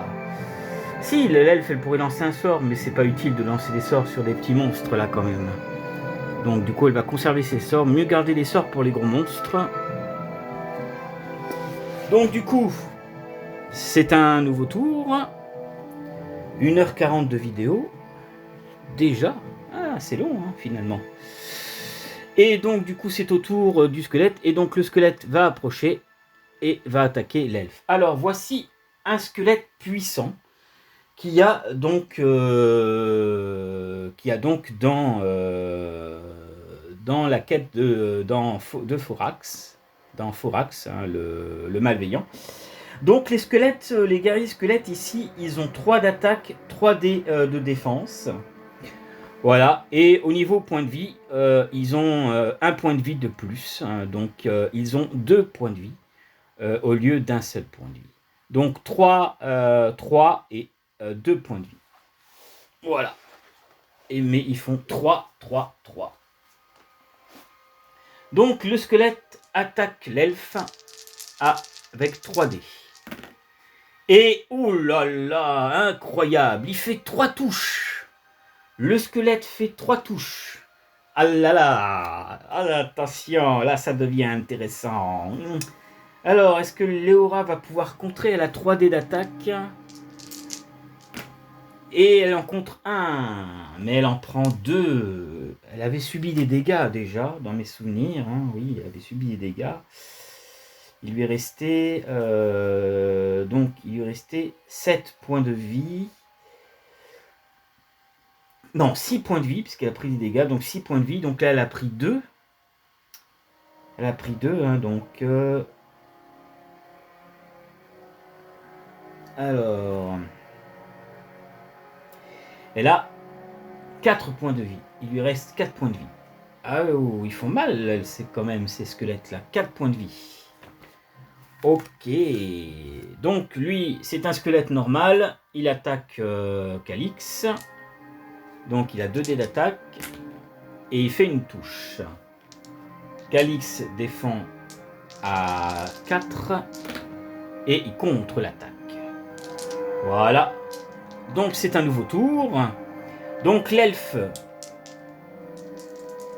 Si, l'elfe, elle pourrait lancer un sort, mais c'est pas utile de lancer des sorts sur des petits monstres là quand même. Donc du coup, elle va conserver ses sorts, mieux garder les sorts pour les gros monstres. Donc du coup, c'est un nouveau tour. 1h40 de vidéo. Déjà, c'est long hein, finalement. Et donc du coup, c'est au tour du squelette. Et donc le squelette va approcher et va attaquer l'elfe. Alors voici un squelette puissant qui a donc dans la quête de Forax, hein, le malveillant. Donc les squelettes, les guerriers squelettes ici, ils ont 3 d'attaque, 3 dés de défense. Voilà, et au niveau point de vie, ils ont 1 point de vie de plus, hein, donc ils ont 2 points de vie au lieu d'un seul point de vie. Donc 3 et 2 points de vie. Voilà. Mais ils font 3, 3, 3. Donc le squelette attaque l'elfe avec 3 dés. Et oulala, incroyable, il fait 3 touches. Le squelette fait 3 touches. Ah là là, attention, là ça devient intéressant. Alors, est-ce que Léora va pouvoir contrer? Elle a 3 dés d'attaque. Et elle en contre 1. Mais elle en prend 2. Elle avait subi des dégâts déjà, dans mes souvenirs. Hein. Oui, elle avait subi des dégâts. Il lui restait... donc, il lui restait 7 points de vie. Non, 6 points de vie, puisqu'elle a pris des dégâts. Donc, 6 points de vie. Donc là, elle a pris 2. Elle a pris 2, hein, donc... Alors, Elle a 4 points de vie. Il lui reste 4 points de vie. Ah oh, ils font mal, c'est quand même ces squelettes-là. 4 points de vie. Ok. Donc lui, c'est un squelette normal. Il attaque Calix. Donc il a 2 dés d'attaque. Et il fait une touche. Calix défend à 4. Et il contre l'attaque. Voilà. Donc c'est un nouveau tour. Donc l'elfe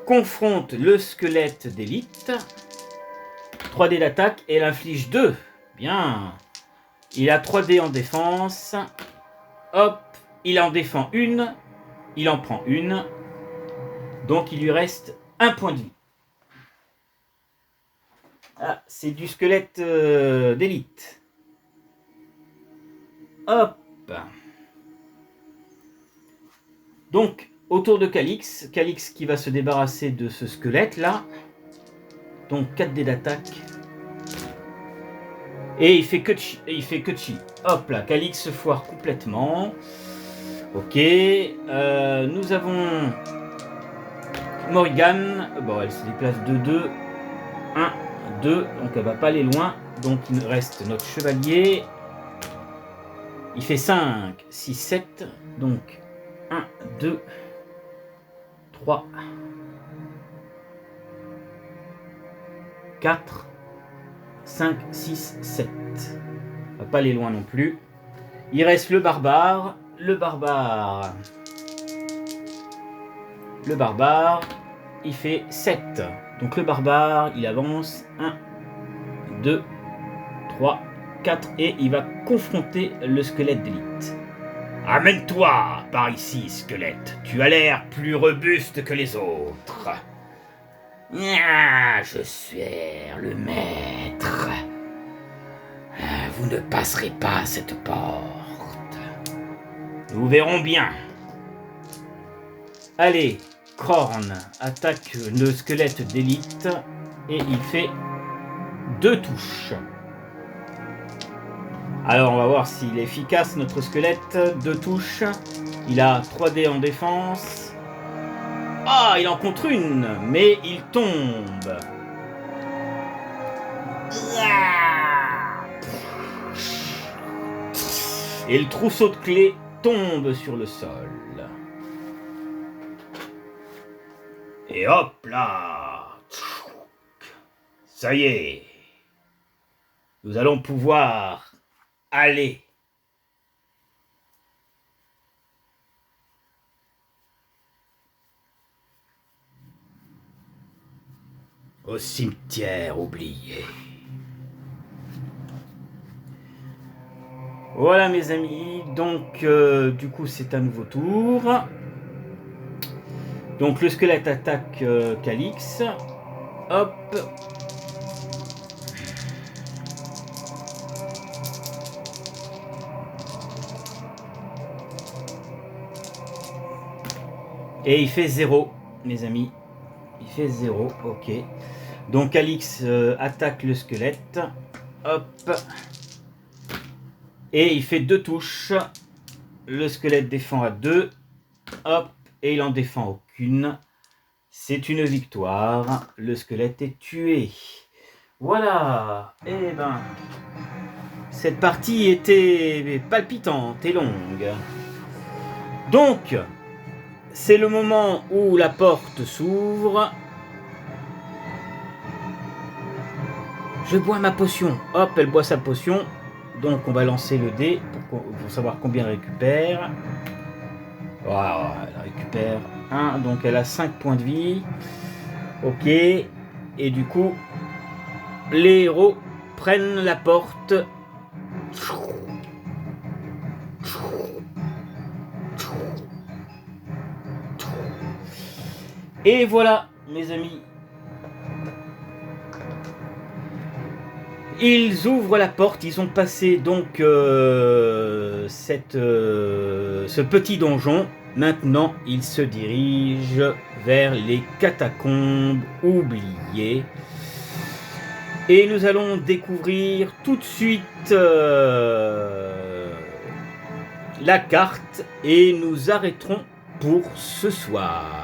confronte le squelette d'élite. 3 dés d'attaque et elle inflige 2. Bien. Il a 3 dés en défense. Hop. Il en défend une. Il en prend une. Donc il lui reste 1 point de vie. Ah, c'est du squelette d'élite. Hop. Donc, autour de Calix. Calix qui va se débarrasser de ce squelette là. Donc 4 dés d'attaque. Et il fait que de chi. Hop là, Calix se foire complètement. Ok. Nous avons Morrigan. Bon, elle se déplace de 2. 1, 2. Donc elle va pas aller loin. Donc il nous reste notre chevalier. Il fait 5, 6, 7. Donc 1, 2, 3, 4, 5, 6, 7. On va pas aller loin non plus. Il reste le barbare. Le barbare, il fait 7. Donc le barbare, il avance. 1, 2, 3, 4. Et il va confronter le squelette d'élite. Amène-toi par ici, squelette. Tu as l'air plus robuste que les autres. Ah, je suis le maître. Vous ne passerez pas cette porte. Nous verrons bien. Allez, Krorn attaque le squelette d'élite et il fait 2 touches. Alors on va voir s'il est efficace notre squelette. 2 touches. Il a 3 dés en défense. Ah, il en contre une, mais il tombe. Et le trousseau de clés tombe sur le sol. Et hop là. Ça y est. Nous allons pouvoir aller. Au cimetière oublié. Voilà mes amis, donc du coup c'est un nouveau tour. Donc le squelette attaque Calix. Hop. Et il fait 0, mes amis. Il fait 0, ok. Donc Calix attaque le squelette. Hop. Et il fait 2 touches. Le squelette défend à 2. Hop. Et il en défend aucune. C'est une victoire. Le squelette est tué. Voilà. Eh ben. Cette partie était palpitante et longue. Donc. C'est le moment où la porte s'ouvre. Je bois ma potion. Hop, elle boit sa potion. Donc on va lancer le dé pour savoir combien elle récupère. Voilà, elle récupère 1. Donc elle a 5 points de vie. Ok. Et du coup, les héros prennent la porte. Et voilà, mes amis. Ils ouvrent la porte, ils ont passé donc ce petit donjon. Maintenant, ils se dirigent vers les catacombes oubliées. Et nous allons découvrir tout de suite la carte et nous arrêterons pour ce soir.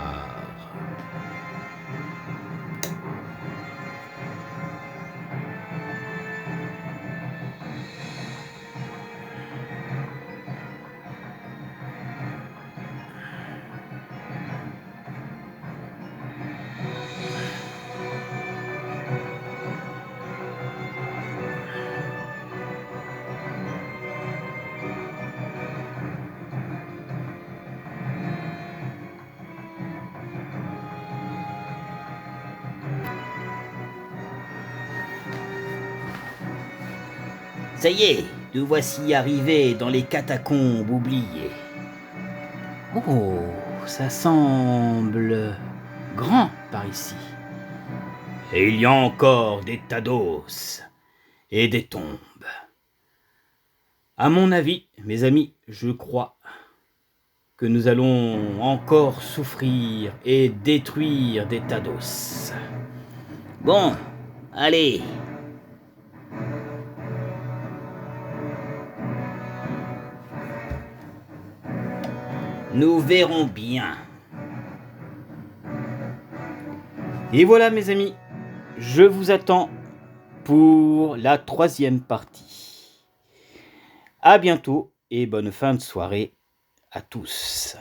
Ça y est, nous voici arrivés dans les catacombes oubliées. Oh, ça semble grand par ici. Et il y a encore des tas d'os et des tombes. À mon avis, mes amis, je crois que nous allons encore souffrir et détruire des tas d'os. Bon, allez. Nous verrons bien. Et voilà mes amis, je vous attends pour la 3e partie. À bientôt et bonne fin de soirée à tous.